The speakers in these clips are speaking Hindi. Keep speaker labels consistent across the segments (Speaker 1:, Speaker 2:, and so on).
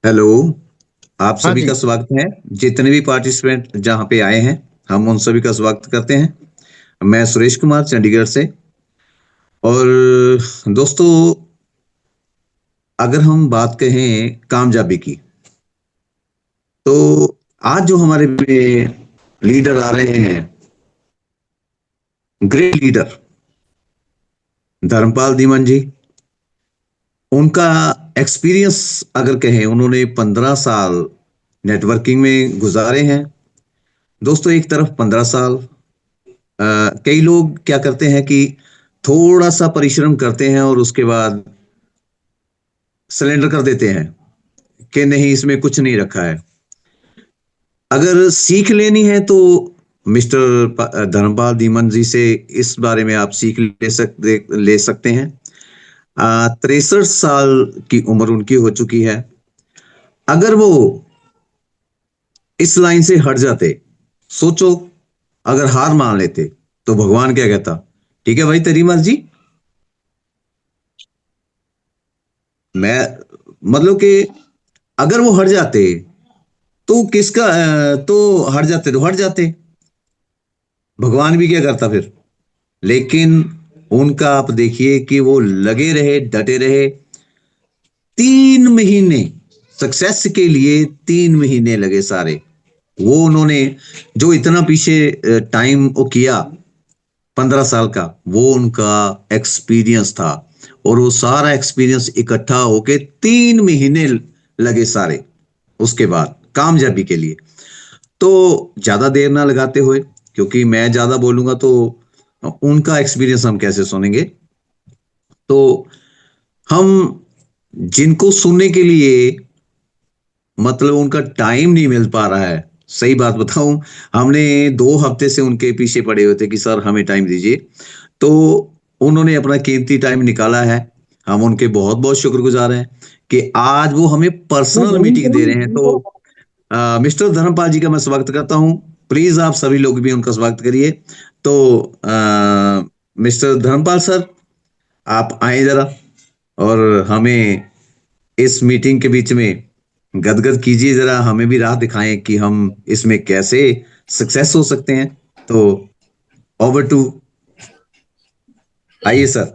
Speaker 1: हेलो। आप
Speaker 2: हाँ
Speaker 1: सभी
Speaker 2: जी।
Speaker 1: का स्वागत है। जितने भी पार्टिसिपेंट जहाँ पे आए हैं, हम उन सभी का स्वागत करते हैं। मैं सुरेश कुमार चंडीगढ़ से। और दोस्तों, अगर हम बात कहें कामयाबी की, तो आज जो हमारे लीडर आ रहे हैं, ग्रेट लीडर धर्मपाल धीमन जी, उनका एक्सपीरियंस अगर कहें, उन्होंने 15 साल नेटवर्किंग में गुजारे हैं। दोस्तों, एक तरफ 15 साल, कई लोग क्या करते हैं कि थोड़ा सा परिश्रम करते हैं और उसके बाद सरेंडर कर देते हैं कि नहीं, इसमें कुछ नहीं रखा है। अगर सीख लेनी है तो मिस्टर धर्मपाल धीमन जी से इस बारे में आप सीख ले सकते हैं। 63 साल की उम्र उनकी हो चुकी है। अगर वो इस लाइन से हट जाते, सोचो, अगर हार मान लेते, तो भगवान क्या कहता? ठीक है भाई, तेरी मर्जी। मैं मतलब कि अगर वो हट जाते, तो तो हट जाते तो हट जाते, भगवान भी क्या करता फिर? लेकिन उनका आप देखिए कि वो लगे रहे, डटे रहे। 3 महीने, सक्सेस के लिए 3 महीने लगे सारे। वो उन्होंने जो इतना पीछे टाइम वो किया, 15 साल का, वो उनका एक्सपीरियंस था। और वो सारा एक्सपीरियंस इकट्ठा होके 3 महीने लगे सारे, उसके बाद कामयाबी के लिए। तो ज्यादा देर ना लगाते हुए, क्योंकि मैं ज्यादा बोलूंगा तो उनका एक्सपीरियंस हम कैसे सुनेंगे। तो हम जिनको सुनने के लिए मतलब उनका टाइम नहीं मिल पा रहा है, सही बात बताऊं, हमने 2 हफ्ते से उनके पीछे पड़े हुए थे कि सर हमें टाइम दीजिए। तो उन्होंने अपना कीमती टाइम निकाला है। हम उनके बहुत बहुत शुक्रगुजार हैं कि आज वो हमें पर्सनल मीटिंग दे रहे हैं। तो मिस्टर धर्मपाल जी का मैं स्वागत करता हूं। प्लीज आप सभी लोग भी उनका स्वागत करिए। तो मिस्टर धर्मपाल सर, आप आए जरा और हमें इस मीटिंग के बीच में गदगद कीजिए, जरा हमें भी राह दिखाएं कि हम इसमें कैसे सक्सेस हो सकते हैं। तो ओवर टू, आइए sir.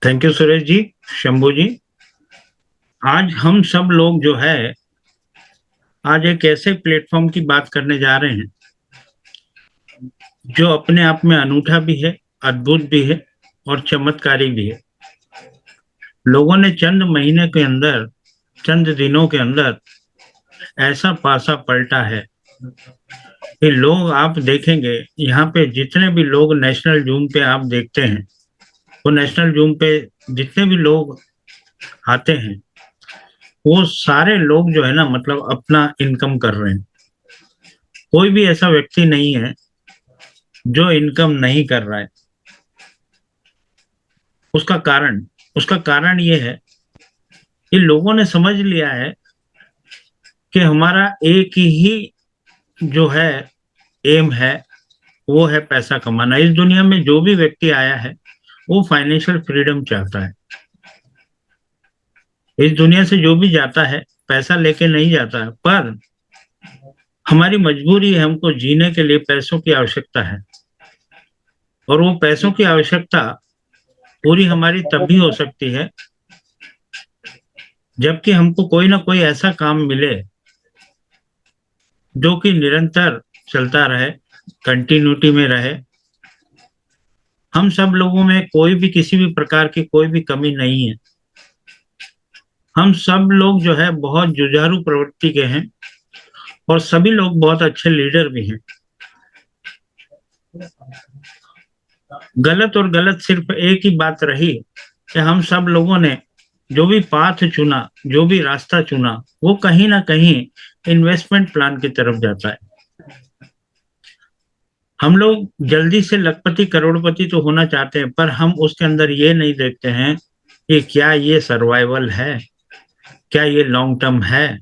Speaker 2: Thank you Suresh ji, Shambhu जी। आज हम सब लोग जो है, आज एक ऐसे प्लेटफॉर्म की बात करने जा रहे हैं जो अपने आप में अनूठा भी है, अद्भुत भी है और चमत्कारी भी है। लोगों ने चंद महीने के अंदर, चंद दिनों के अंदर ऐसा पासा पलटा है कि लोग, आप देखेंगे यहाँ पे जितने भी लोग नेशनल जूम पे आप देखते हैं, वो नेशनल जूम पे जितने भी लोग आते हैं, वो सारे लोग जो है ना, मतलब अपना इनकम कर रहे हैं। कोई भी ऐसा व्यक्ति नहीं है जो इनकम नहीं कर रहा है। उसका कारण उसका कारण ये है कि लोगों ने समझ लिया है कि हमारा एक ही जो है एम है, वो है पैसा कमाना। इस दुनिया में जो भी व्यक्ति आया है, वो फाइनेंशियल फ्रीडम चाहता है। इस दुनिया से जो भी जाता है, पैसा लेके नहीं जाता है, पर हमारी मजबूरी है, हमको जीने के लिए पैसों की आवश्यकता है। और वो पैसों की आवश्यकता पूरी हमारी तब भी हो सकती है जबकि हमको कोई ना कोई ऐसा काम मिले जो कि निरंतर चलता रहे, कंटिन्यूटी में रहे। हम सब लोगों में कोई भी किसी भी प्रकार की कोई भी कमी नहीं है। हम सब लोग जो है बहुत जुझारू प्रवृत्ति के हैं और सभी लोग बहुत अच्छे लीडर भी हैं। गलत और गलत सिर्फ एक ही बात रही कि हम सब लोगों ने जो भी पाथ चुना, जो भी रास्ता चुना, वो कहीं ना कहीं इन्वेस्टमेंट प्लान की तरफ जाता है। हम लोग जल्दी से लखपति करोड़पति तो होना चाहते हैं, पर हम उसके अंदर ये नहीं देखते हैं कि क्या ये सर्वाइवल है, क्या ये लॉन्ग टर्म है,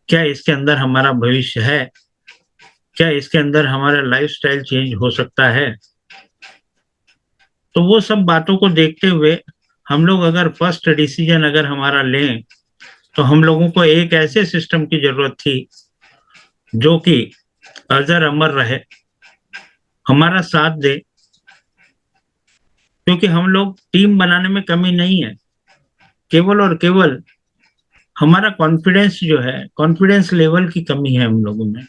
Speaker 2: क्या इसके अंदर हमारा भविष्य है, क्या इसके अंदर हमारा लाइफस्टाइल चेंज हो सकता है। तो वो सब बातों को देखते हुए हम लोग अगर फर्स्ट डिसीजन अगर हमारा लें तो हम लोगों को एक ऐसे सिस्टम की जरूरत थी जो कि अजर अमर रहे, हमारा साथ दे, क्योंकि हम लोग टीम बनाने में कमी नहीं है, केवल और केवल हमारा कॉन्फिडेंस जो है, कॉन्फिडेंस लेवल की कमी है हम लोगों में।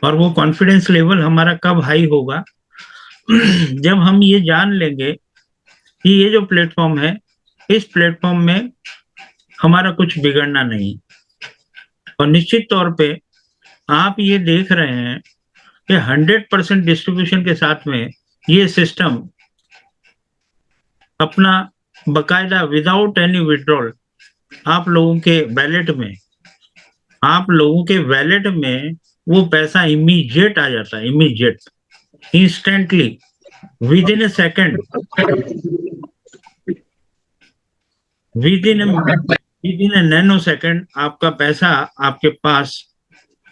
Speaker 2: और वो कॉन्फिडेंस लेवल हमारा कब हाई होगा जब हम ये जान लेंगे कि ये जो प्लेटफॉर्म है, इस प्लेटफॉर्म में हमारा कुछ बिगड़ना नहीं। और निश्चित तौर पे आप ये देख रहे हैं कि 100% डिस्ट्रीब्यूशन के साथ में ये सिस्टम अपना बकायदा विदाउट एनी विड्रॉल आप लोगों के वैलेट में वो पैसा इमीडिएट आ जाता है, immediate, instantly, with in A second, with in A nano second आपका पैसा आपके पास,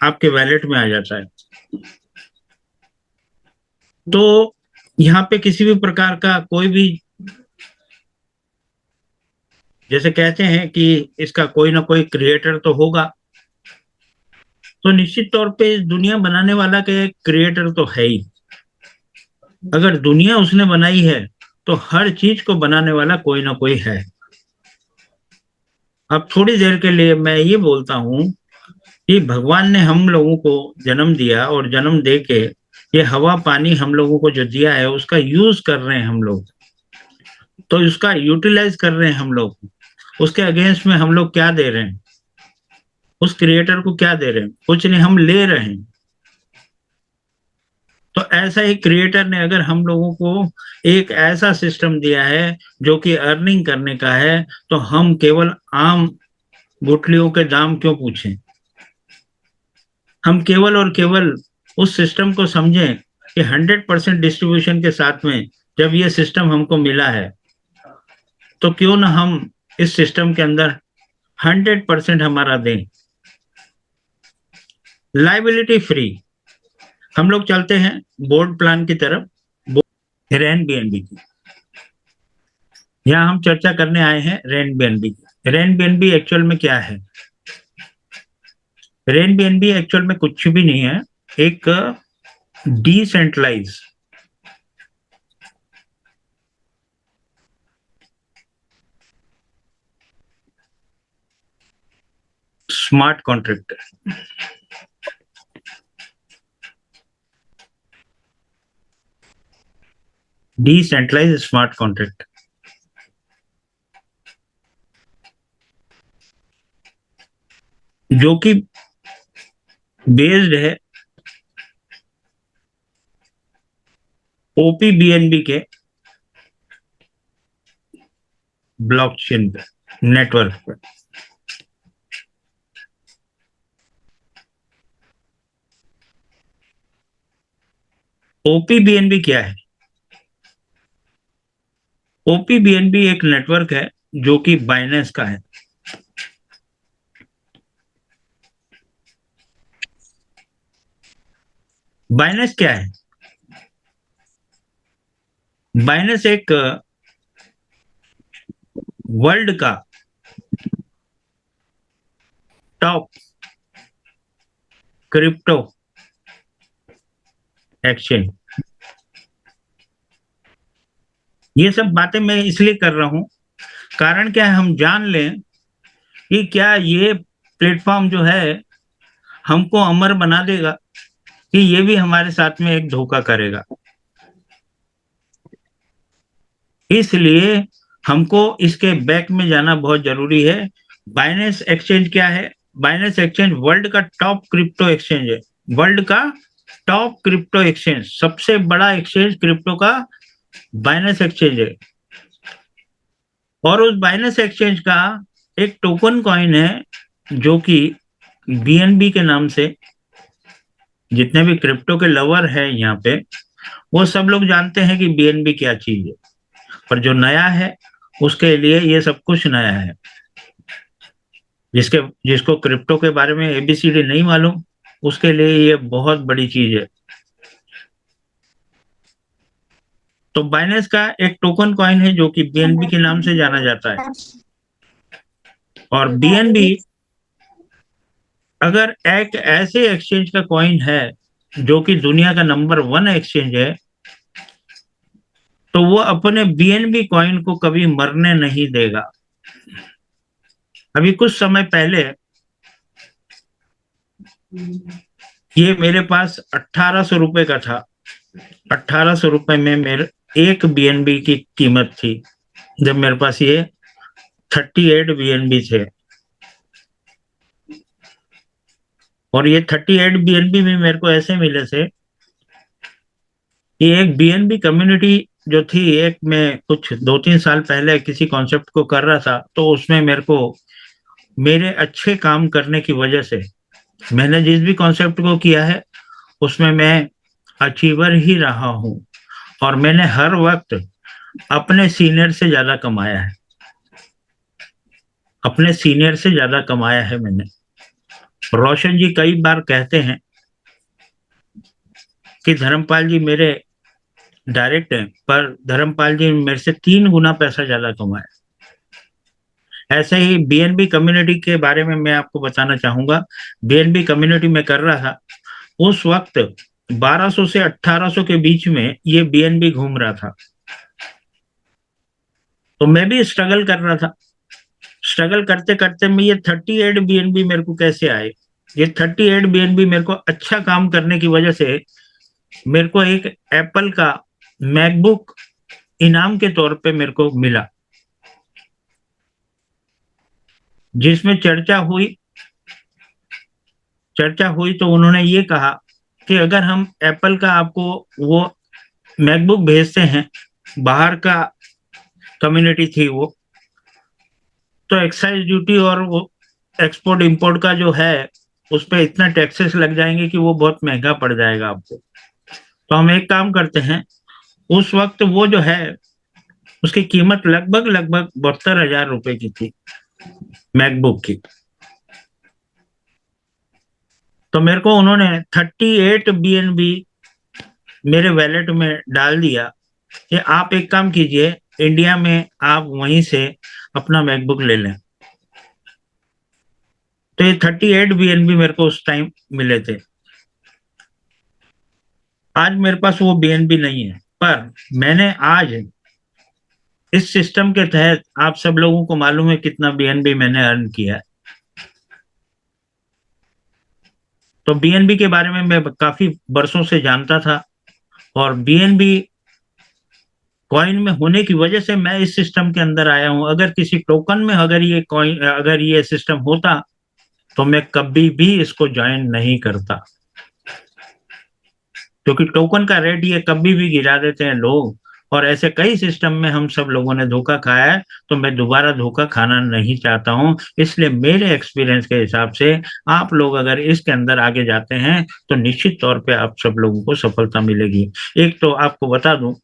Speaker 2: आपके वैलेट में आ जाता है। तो यहाँ पे किसी भी प्रकार का कोई भी, जैसे कहते हैं कि इसका कोई ना कोई क्रिएटर तो होगा, तो निश्चित तौर पे इस दुनिया बनाने वाला के क्रिएटर तो है ही। अगर दुनिया उसने बनाई है तो हर चीज को बनाने वाला कोई ना कोई है। अब थोड़ी देर के लिए मैं ये बोलता हूँ कि भगवान ने हम लोगों को जन्म दिया और जन्म दे के ये हवा पानी हम लोगों को जो दिया है उसका यूज कर रहे हैं हम लोग, तो उसका यूटिलाइज कर रहे हैं हम लोग। उसके अगेंस्ट में हम लोग क्या दे रहे हैं, उस क्रिएटर को क्या दे रहे हैं? कुछ नहीं, हम ले रहे हैं। तो ऐसा ही क्रिएटर ने अगर हम लोगों को एक ऐसा सिस्टम दिया है जो कि अर्निंग करने का है, तो हम केवल आम गुठलियों के दाम क्यों पूछें? हम केवल और केवल उस सिस्टम को समझें कि 100% डिस्ट्रीब्यूशन के साथ में जब ये सिस्टम हमको मिला है, तो क्यों ना हम इस सिस्टम के अंदर 100% हमारा दें, लाइबिलिटी फ्री। हम लोग चलते हैं बोर्ड प्लान की तरफ, रेन बीएनबी की। यहाँ हम चर्चा करने आए हैं रेन बीएनबी की। रेन बीएनबी एक्चुअल में क्या है? रेन बीएनबी एक्चुअल में कुछ भी नहीं है, एक decentralize smart contract, decentralize smart contract, जो कि बेस्ड है ओपीबीएनबी के ब्लॉकचेन पे, नेटवर्क पे। ओपीबीएनबी क्या है? ओपीबीएनबी एक नेटवर्क है जो कि बाइनेंस का है। बाइनेंस क्या है? बाइनेंस एक वर्ल्ड का टॉप क्रिप्टो एक्सचेंज। ये सब बातें मैं इसलिए कर रहा हूं, कारण क्या है, हम जान लें कि क्या ये प्लेटफॉर्म जो है हमको अमर बना देगा कि ये भी हमारे साथ में एक धोखा करेगा। इसलिए हमको इसके बैक में जाना बहुत जरूरी है। बाइनेंस एक्सचेंज क्या है? बाइनेंस एक्सचेंज वर्ल्ड का टॉप क्रिप्टो एक्सचेंज है। वर्ल्ड का टॉप क्रिप्टो एक्सचेंज, सबसे बड़ा एक्सचेंज क्रिप्टो का बाइनेंस एक्सचेंज है। और उस बाइनेंस एक्सचेंज का एक टोकन कॉइन है जो कि बीएनबी के नाम से, जितने भी क्रिप्टो के लवर है यहाँ पे, वो सब लोग जानते हैं कि बीएनबी क्या चीज है। पर जो नया है उसके लिए ये सब कुछ नया है। जिसको क्रिप्टो के बारे में एबीसीडी नहीं मालूम, उसके लिए ये बहुत बड़ी चीज है। तो बाइनेंस का एक टोकन कॉइन है जो कि बीएनबी के नाम से जाना जाता है। और बीएनबी अगर एक ऐसे एक्सचेंज का कॉइन है जो कि दुनिया का नंबर 1 एक्सचेंज है, तो वो अपने बीएनबी कॉइन को कभी मरने नहीं देगा। अभी कुछ समय पहले ये मेरे पास 1800 रुपए का था। 1800 रुपए में मेरे एक बीएनबी की कीमत थी, जब मेरे पास ये 38 बीएनबी थे। और ये 38 बीएनबी भी मेरे को ऐसे मिले थे कि एक बीएनबी कम्युनिटी जो थी, एक मैं कुछ 2-3 साल पहले किसी कॉन्सेप्ट को कर रहा था, तो उसमें मेरे को मेरे अच्छे काम करने की वजह से, मैंने जिस भी कॉन्सेप्ट को किया है उसमें मैं अचीवर ही रहा हूँ। और मैंने हर वक्त अपने सीनियर से ज्यादा कमाया है, अपने सीनियर से ज्यादा कमाया है मैंने। रोशन जी कई बार कहते हैं कि धर्मपाल जी मेरे डायरेक्ट हैं, पर धर्मपाल जी मेरे से 3 गुना पैसा ज्यादा कमाया। ऐसे ही बीएनबी कम्युनिटी के बारे में मैं आपको बताना चाहूंगा। बीएनबी कम्युनिटी में कर रहा था, उस वक्त 1200 से 1800 के बीच में ये बीएनबी घूम रहा था। तो मैं भी स्ट्रगल कर रहा था। स्ट्रगल करते करते मैं ये 38 बीएनबी मेरे को कैसे आए? ये 38 बीएनबी मेरे को अच्छा काम करने की वजह से मेरे को एक एप्पल का मैकबुक इनाम के तौर पे मेरे को मिला, जिसमें चर्चा हुई तो उन्होंने ये कहा कि अगर हम एप्पल का आपको वो मैकबुक भेजते हैं, बाहर का कम्युनिटी थी वो, तो एक्साइज ड्यूटी और वो एक्सपोर्ट इंपोर्ट का जो है उस पर इतना टैक्सेस लग जाएंगे कि वो बहुत महंगा पड़ जाएगा आपको। तो हम एक काम करते हैं, उस वक्त वो जो है उसकी कीमत लगभग 72,000 रुपए की थी मैकबुक की। तो मेरे को उन्होंने 38 बीएनबी मेरे वैलेट में डाल दिया कि आप एक काम कीजिए, इंडिया में आप वहीं से अपना मैकबुक ले लें। तो ये 38 बीएनबी मेरे को उस टाइम मिले थे। आज मेरे पास वो बीएनबी नहीं है, पर मैंने आज इस सिस्टम के तहत, आप सब लोगों को मालूम है कितना बीएनबी मैंने अर्न किया है। तो बीएनबी के बारे में मैं काफी वर्षों से जानता था, और बीएनबी कॉइन में होने की वजह से मैं इस सिस्टम के अंदर आया हूं। अगर किसी टोकन में अगर ये सिस्टम होता तो मैं कभी भी इसको ज्वाइन नहीं करता, क्योंकि टोकन का रेट ये कभी भी गिरा देते हैं लोग, और ऐसे कई सिस्टम में हम सब लोगों ने धोखा खाया है। तो मैं दोबारा धोखा खाना नहीं चाहता हूं, इसलिए मेरे एक्सपीरियंस के हिसाब से आप लोग अगर इसके अंदर आगे जाते हैं तो निश्चित तौर पे आप सब लोगों को सफलता मिलेगी। एक तो आपको बता दूं,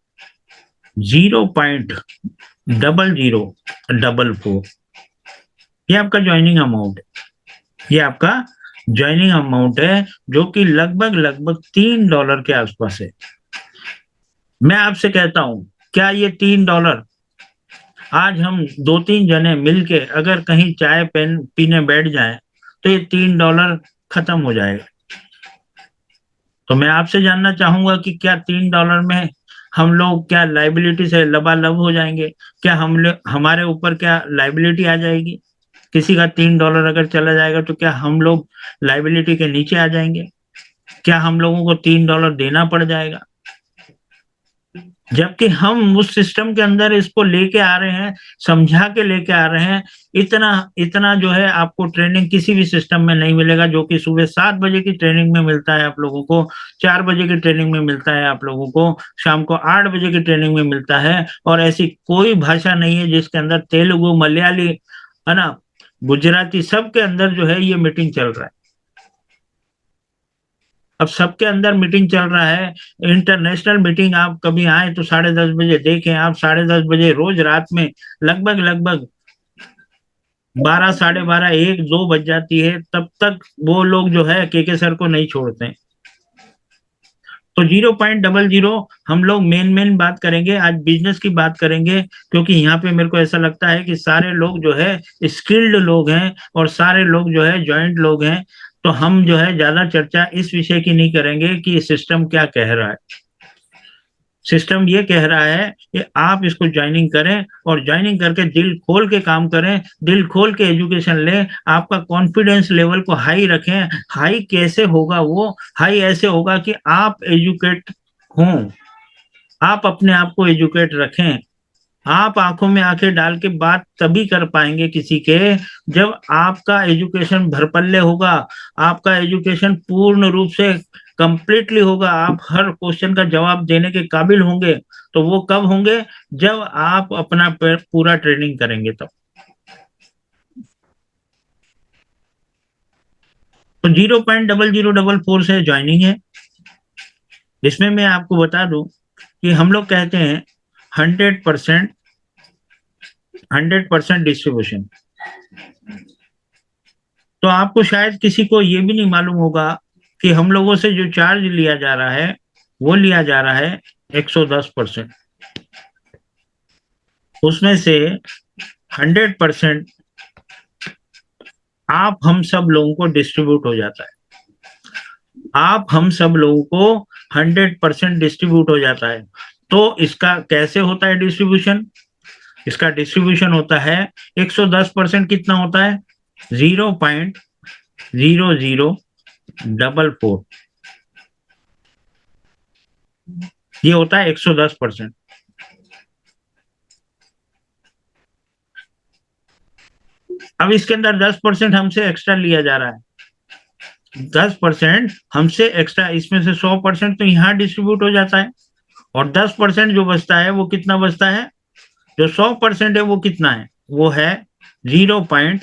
Speaker 2: 0.0044 ये आपका ज्वाइनिंग अमाउंट है। ये आपका ज्वाइनिंग अमाउंट है, जो कि लगभग $3 के आसपास है। मैं आपसे कहता हूं, क्या ये $3 आज हम 2-3 जने मिलके अगर कहीं चाय पीने बैठ जाएं तो ये $3 खत्म हो जाएगा। तो मैं आपसे जानना चाहूंगा कि क्या $3 में हम लोग क्या लाइबिलिटी से लबालब हो जाएंगे? क्या हमारे ऊपर क्या लाइबिलिटी आ जाएगी? किसी का $3 अगर चला जाएगा तो क्या हम लोग लाइबिलिटी के नीचे आ जाएंगे? क्या हम लोगों को $3 देना पड़ जाएगा? जबकि हम उस सिस्टम के अंदर इसको लेके आ रहे हैं, समझा के लेके आ रहे हैं। इतना जो है आपको ट्रेनिंग किसी भी सिस्टम में नहीं मिलेगा, जो कि सुबह 7 बजे की ट्रेनिंग में मिलता है आप लोगों को, 4 बजे की ट्रेनिंग में मिलता है आप लोगों को, शाम को 8 बजे की ट्रेनिंग में मिलता है। और ऐसी कोई भाषा नहीं है जिसके अंदर तेलुगु, मलयाली, है ना, गुजराती, सबके अंदर जो है ये मीटिंग चल रहा है। अब सबके अंदर मीटिंग चल रहा है, इंटरनेशनल मीटिंग। आप कभी आए तो 10:30 बजे देखें, आप 10:30 बजे रोज रात में लगभग 12, 12:30, 1, 2 बज जाती है, तब तक वो लोग जो है के सर को नहीं छोड़ते हैं। तो 0.00 हम लोग मेन बात करेंगे, आज बिजनेस की बात करेंगे, क्योंकि यहाँ पे मेरे को ऐसा लगता है कि सारे लोग जो है स्किल्ड लोग हैं और सारे लोग जो है जॉइंट लोग हैं। तो हम जो है ज्यादा चर्चा इस विषय की नहीं करेंगे कि सिस्टम क्या कह रहा है। सिस्टम ये कह रहा है कि आप इसको ज्वाइनिंग करें और ज्वाइनिंग करके दिल खोल के काम करें, दिल खोल के एजुकेशन लें, आपका कॉन्फिडेंस लेवल को हाई रखें। हाई कैसे होगा? वो हाई ऐसे होगा कि आप एजुकेट हों, आप अपने आप को एजुकेट रखें। आप आंखों में आंखें डाल के बात तभी कर पाएंगे किसी के, जब आपका एजुकेशन भरपल्ले होगा, आपका एजुकेशन पूर्ण रूप से कंप्लीटली होगा, आप हर क्वेश्चन का जवाब देने के काबिल होंगे। तो वो कब होंगे? जब आप अपना पूरा ट्रेनिंग करेंगे तब। तो 0.0044 से ज्वाइनिंग है। इसमें मैं आपको बता दूं कि हम लोग कहते हैं 100% डिस्ट्रीब्यूशन। तो आपको शायद किसी को ये भी नहीं मालूम होगा कि हम लोगों से जो चार्ज लिया जा रहा है वो लिया जा रहा है 110%। उसमें से 100% आप हम सब लोगों को डिस्ट्रीब्यूट हो जाता है। आप हम सब लोगों को 100% डिस्ट्रीब्यूट हो जाता है। तो इसका कैसे होता है डिस्ट्रीब्यूशन? इसका डिस्ट्रीब्यूशन होता है 110% कितना होता है? 0.0044। ये होता है 110%। अब इसके अंदर 10% हमसे एक्स्ट्रा लिया जा रहा है। 10% हमसे एक्स्ट्रा, इसमें से 100% तो यहाँ डिस्ट्रीब्यूट हो जाता है और 10% जो बचता है वो कितना बचता है? जो 100% है वो कितना है? वो है 0.004।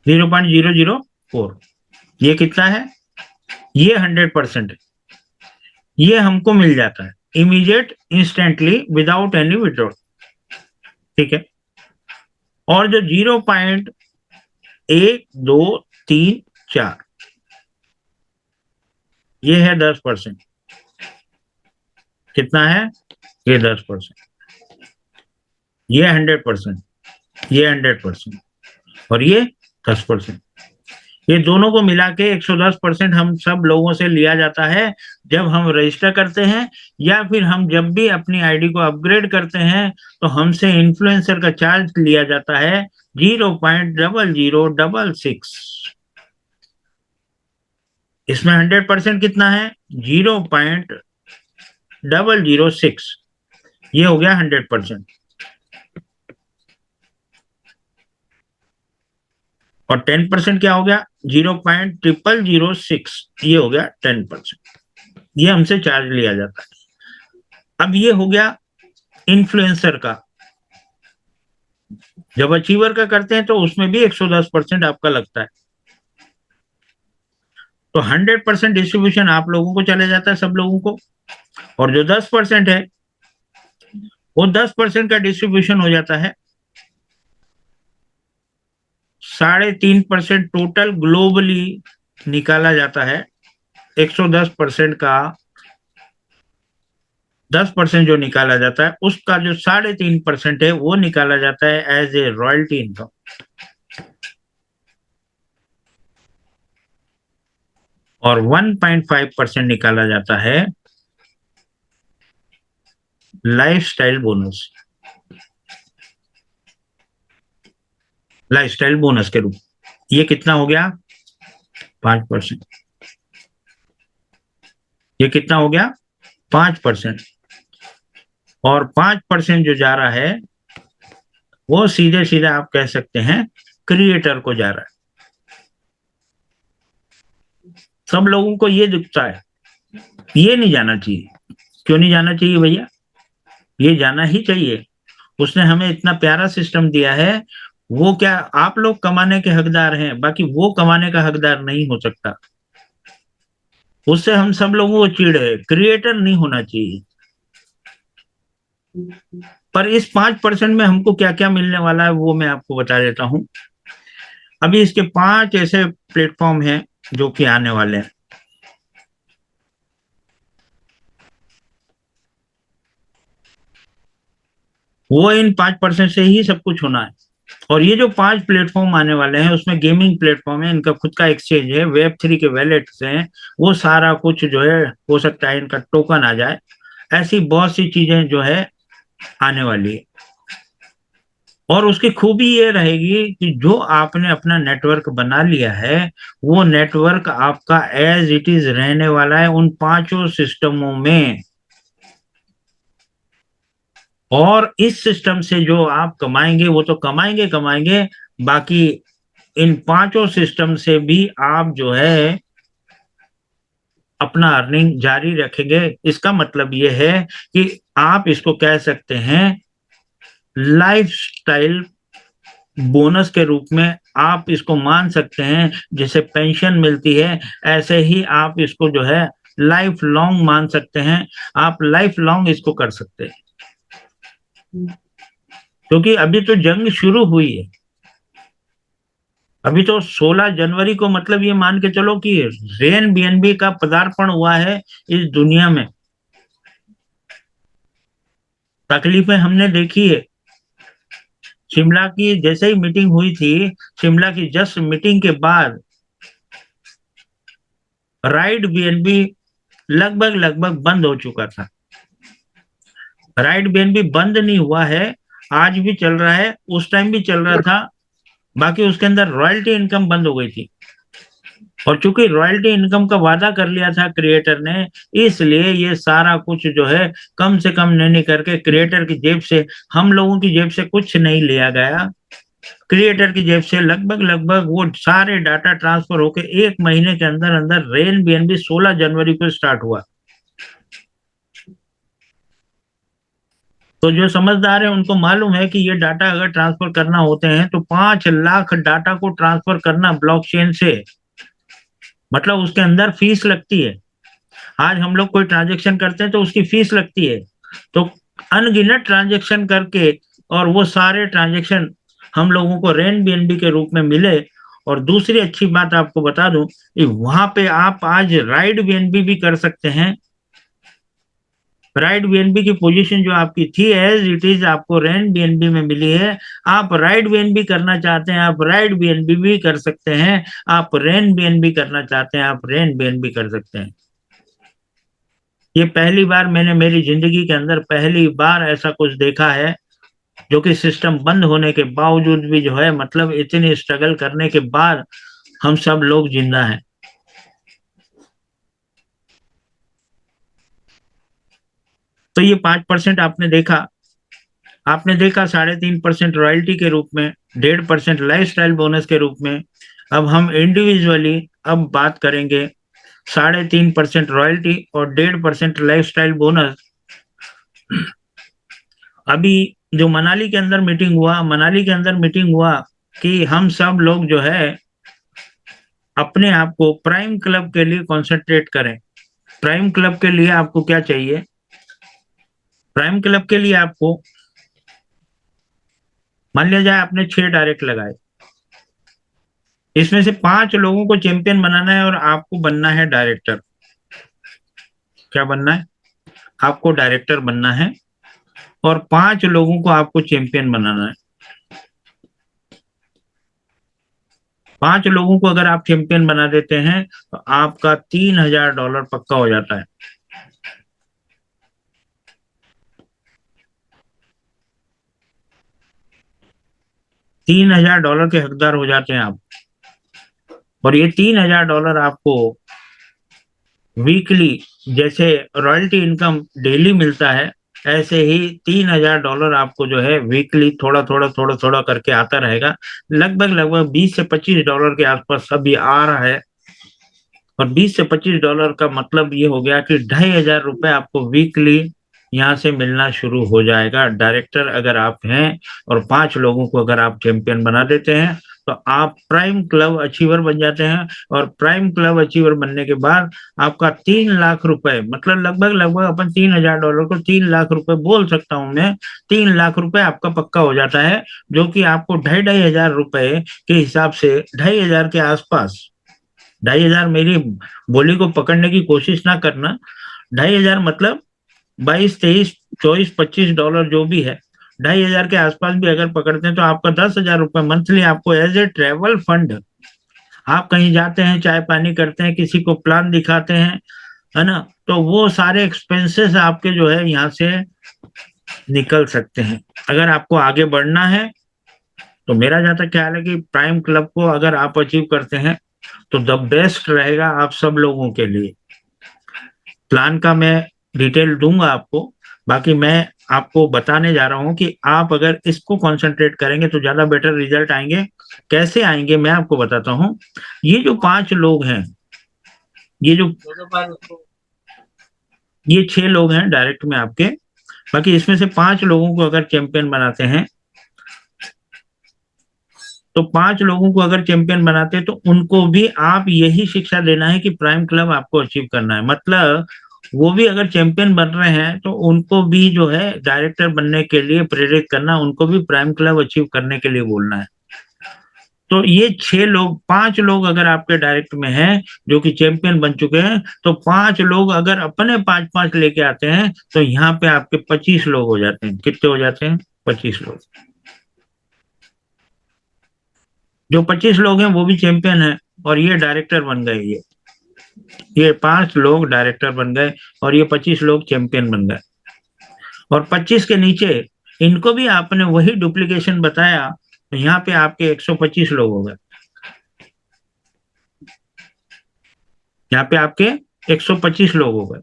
Speaker 2: 0.004 ये कितना है? ये 100% है। ये हमको मिल जाता है immediate, instantly, without any withdrawal. ठीक है। और जो 0.1234 ये है 10%। कितना है? ये 10%। ये 100%, ये 100% और ये 10%। ये दोनों को मिला के 110% हम सब लोगों से लिया जाता है जब हम रजिस्टर करते हैं, या फिर हम जब भी अपनी आईडी को अपग्रेड करते हैं तो हमसे इन्फ्लुएंसर का चार्ज लिया जाता है 0.0066। इसमें 100% कितना है? 0.006। ये हो गया 100%। और 10% क्या हो गया? 0.0006। ये हो गया 10%। ये हमसे चार्ज लिया जाता है। अब ये हो गया इन्फ्लुएंसर का। जब अचीवर का करते हैं तो उसमें भी 110% आपका लगता है। तो 100% डिस्ट्रीब्यूशन आप लोगों को चले जाता है, सब लोगों को। और जो 10% है वो 10% का डिस्ट्रीब्यूशन हो जाता है 3.5% टोटल ग्लोबली निकाला जाता है। 110% का 10% जो निकाला जाता है उसका जो 3.5% है वो निकाला जाता है एज ए रॉयल्टी इनकम। और 1.5% निकाला जाता है लाइफस्टाइल बोनस, लाइफस्टाइल बोनस के रूप। ये कितना हो गया? 5%। ये कितना हो गया? 5%। और 5% जो जा रहा है वो सीधे सीधे आप कह सकते हैं क्रिएटर को जा रहा है। सब लोगों को ये दिखता है, ये नहीं जाना चाहिए। क्यों नहीं जाना चाहिए भैया? ये जाना ही चाहिए। उसने हमें इतना प्यारा सिस्टम दिया है। वो क्या, आप लोग कमाने के हकदार हैं, बाकी वो कमाने का हकदार नहीं हो सकता। उससे हम सब लोगों को चिढ़ है, क्रिएटर नहीं होना चाहिए। पर इस 5% में हमको क्या-क्या मिलने वाला है वो मैं आपको बता देता हूँ। अभी इसके 5 ऐसे प्लेटफ़ॉर्म हैं जो कि आने वाले हैं। वो इन 5% से ही सब कुछ होना है। और ये जो 5 प्लेटफ़ॉर्म आने वाले हैं उसमें गेमिंग प्लेटफ़ॉर्म है, इनका खुद का एक्सचेंज है, वेब3 के वैलेट्स हैं, वो सारा कुछ जो है हो सकता है इनका टोकन आ जाए। ऐसी बहुत सी चीज़ें जो है आने वाली है। और उसकी खूबी ये रहेगी कि जो आपने अपना नेटवर्क बना लिया है, वो नेटवर्क आपका ऐज़ इट इज़ रहने वाला है उन पाँचों सिस्टमों में। और इस सिस्टम से जो आप कमाएँगे, वो तो कमाएँगे, बाकी इन पाँचों सिस्टम से भी आप जो है अपना अर्निंग जारी रखेंगे। इसका मतलब ये है कि आप इसको कह सकते हैं लाइफ़स्टाइल बोनस के रूप में आप इसको मान सकते हैं। जैसे पेंशन मिलती है, ऐसे ही आप इसको जो है लाइफ लॉन्ग मान सकते हैं। आप लाइफ लॉन्ग इसको कर सकते हैं। क्योंकि अभी तो जंग शुरू हुई है। अभी तो 16 जनवरी को मतलब ये मान के चलो कि एयरबीएनबी का पदार्पण हुआ है इस दुनिया में। तकलीफें हमने देखी है। शिमला की जैसे ही मीटिंग हुई थी, शिमला की जस्ट मीटिंग के बाद राइड बीएनबी लगभग बंद हो चुका था। राइड बीएनबी बंद नहीं हुआ है, आज भी चल रहा है, उस टाइम भी चल रहा था। बाकी उसके अंदर रॉयल्टी इनकम बंद हो गई थी। और चूंकि रॉयल्टी इनकम का वादा कर लिया था क्रिएटर ने, इसलिए ये सारा कुछ जो है कम से कम नहीं करके क्रिएटर की जेब से, हम लोगों की जेब से कुछ नहीं लिया गया। क्रिएटर की जेब से लगभग वो सारे डाटा ट्रांसफर होके 1 महीने के अंदर एयरबीएनबी 16 जनवरी को स्टार्ट हुआ। तो जो समझदार है उनको मालूम है कि ये डाटा अगर ट्रांसफर करना होते हैं तो 5 लाख डाटा को ट्रांसफर करना ब्लॉकचेन से, मतलब उसके अंदर फीस लगती है। आज हम लोग कोई ट्रांजैक्शन करते हैं तो उसकी फीस लगती है। तो अनगिनत ट्रांजैक्शन करके और वो सारे ट्रांजैक्शन हम लोगों को एयरबीएनबी के रूप में मिले। और दूसरी अच्छी बात आपको बता दूं कि वहां पे आप आज राइड बीएनबी भी कर सकते हैं। राइड बीएनबी की पोजीशन जो आपकी थी एज इट इज आपको रेंट बीएनबी में मिली है। आप राइड बीएनबी करना चाहते हैं, आप राइड बीएनबी भी कर सकते हैं। आप रेंट बीएनबी करना चाहते हैं, आप रेंट बीएनबी कर सकते हैं। ये पहली बार मैंने मेरी जिंदगी के अंदर पहली बार ऐसा कुछ देखा है, जो कि सिस्टम बंद होने के बावजूद भी जो है मतलब इतनी स्ट्रगल करने के बाद हम सब लोग जिंदा हैं। तो ये 5% आपने देखा 3.5% रॉयल्टी के रूप में, 1.5% लाइफस्टाइल बोनस के रूप में। अब हम इंडिविजुअली अब बात करेंगे 3.5% रॉयल्टी और 1.5% लाइफस्टाइल बोनस। अभी जो मनाली के अंदर मीटिंग हुआ कि हम सब लोग जो है अपने आप को प्राइम क्लब के लिए कॉन्सेंट्रेट करें। प्राइम क्लब के लिए आपको क्या चाहिए? प्राइम क्लब के लिए आपको, मान लिया जाए आपने 6 डायरेक्ट लगाए, इसमें से 5 लोगों को चैंपियन बनाना है और आपको बनना है डायरेक्टर। क्या बनना है? आपको डायरेक्टर बनना है और 5 लोगों को आपको चैंपियन बनाना है। 5 लोगों को अगर आप चैंपियन बना देते हैं तो आपका $3000 पक्का हो जाता है। $3000 के हकदार हो जाते हैं आप। और ये $3000 आपको वीकली, जैसे रॉयल्टी इनकम डेली मिलता है, ऐसे ही $3000 आपको जो है वीकली थोड़ा करके आता रहेगा। लगभग $20 से $25 के आसपास सब ये आ रहा है। और $20 से $25 का मतलब ये हो गया कि ₹2500 आपको वीकली यहाँ से मिलना शुरू हो जाएगा। डायरेक्टर अगर आप हैं और 5 लोगों को अगर आप चैंपियन बना देते हैं तो आप प्राइम क्लब अचीवर बन जाते हैं। और प्राइम क्लब अचीवर बनने के बाद आपका 3 लाख रुपए, मतलब लगभग अपन $3,000 को 3 लाख रुपए बोल सकता हूं मैं, 3 लाख रुपए आपका पक्का हो जाता है, जो कि आपको 2,500 रुपए के हिसाब से 2,500 के आसपास, 2,500 मेरी बोली को पकड़ने की कोशिश ना करना, 2,500 मतलब 22, 23, 24, $25 जो भी है, 2,500 के आसपास भी अगर पकड़ते हैं तो आपका 10,000 रुपए मंथली आपको एज ए ट्रेवल फंड, आप कहीं जाते हैं, चाय पानी करते हैं, किसी को प्लान दिखाते हैं, है ना, तो वो सारे एक्सपेंसेस आपके जो है यहाँ से निकल सकते हैं। अगर आपको आगे बढ़ना है तो मेरा जहां तक ख्याल है कि प्राइम क्लब को अगर आप अचीव करते हैं तो द बेस्ट रहेगा आप सब लोगों के लिए। प्लान का मैं डिटेल दूंगा आपको, बाकी मैं आपको बताने जा रहा हूं कि आप अगर इसको कंसंट्रेट करेंगे तो ज्यादा बेटर रिजल्ट आएंगे। कैसे आएंगे मैं आपको बताता हूं। ये जो 5 लोग हैं, ये जो ये 6 लोग हैं डायरेक्ट में आपके, बाकी इसमें से 5 लोगों को अगर चैंपियन बनाते हैं, तो 5 लोगों को अगर चैंपियन बनाते हैं तो उनको भी आप यही शिक्षा देना है कि प्राइम क्लब आपको अचीव करना है। मतलब वो भी अगर चैंपियन बन रहे हैं तो उनको भी जो है डायरेक्टर बनने के लिए प्रेरित करना, उनको भी प्राइम क्लब अचीव करने के लिए बोलना है। तो ये 6 लोग, 5 लोग अगर आपके डायरेक्ट में हैं जो कि चैंपियन बन चुके हैं, तो 5 लोग अगर अपने 5-5 लेके आते हैं तो यहाँ पे आपके 25 लोग हो जाते हैं। कितने हो जाते हैं? 25 लोग। जो 25 लोग हैं वो भी चैंपियन है और ये डायरेक्टर बन गए। ये 5 लोग डायरेक्टर बन गए और ये 25 लोग चैंपियन बन गए। और 25 के नीचे इनको भी आपने वही डुप्लीकेशन बताया, तो यहाँ पे आपके 125 लोग हो गए। यहाँ पे आपके 125 लोग हो गए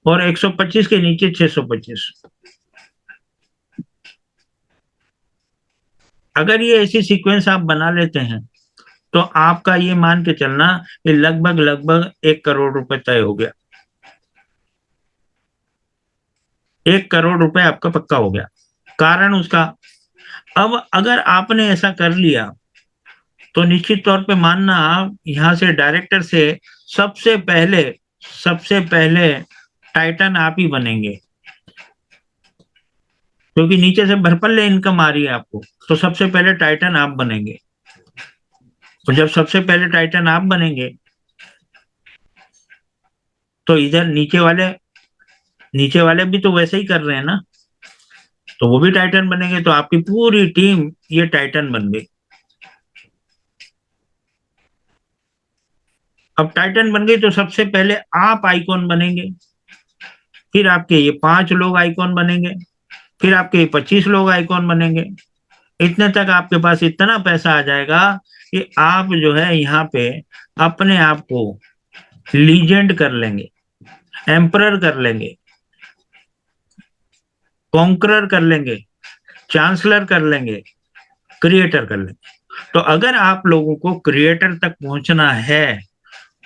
Speaker 2: और 125 के नीचे 625। अगर ये ऐसी सीक्वेंस आप बना लेते हैं तो आपका ये मान के चलना कि लगभग 1 करोड़ रुपए तय हो गया। 1 करोड़ रुपए आपका पक्का हो गया। कारण उसका, अब अगर आपने ऐसा कर लिया तो निश्चित तौर पे मानना आप यहाँ से डायरेक्टर से सबसे पहले टाइटन आप ही बनेंगे, क्योंकि नीचे से भरपल्ले इनकम आ रही है आपको, तो सबसे पहले टाइटन आप बनेंगे। तो जब सबसे पहले टाइटन आप बनेंगे तो इधर नीचे वाले भी तो वैसे ही कर रहे हैं ना, तो वो भी टाइटन बनेंगे, तो आपकी पूरी टीम ये टाइटन बन गई। अब टाइटन बन गई तो सबसे पहले आप आइकॉन बनेंगे, फिर आपके ये 5 लोग आइकॉन बनेंगे, फिर आपके 25 लोग आइकॉन बनेंगे। इतने तक आपके पास इतना पैसा आ जाएगा कि आप जो है यहाँ पे अपने आप को लीजेंड कर लेंगे, एम्परर कर लेंगे, कॉन्करर कर लेंगे, चांसलर कर लेंगे, क्रिएटर कर लेंगे। तो अगर आप लोगों को क्रिएटर तक पहुंचना है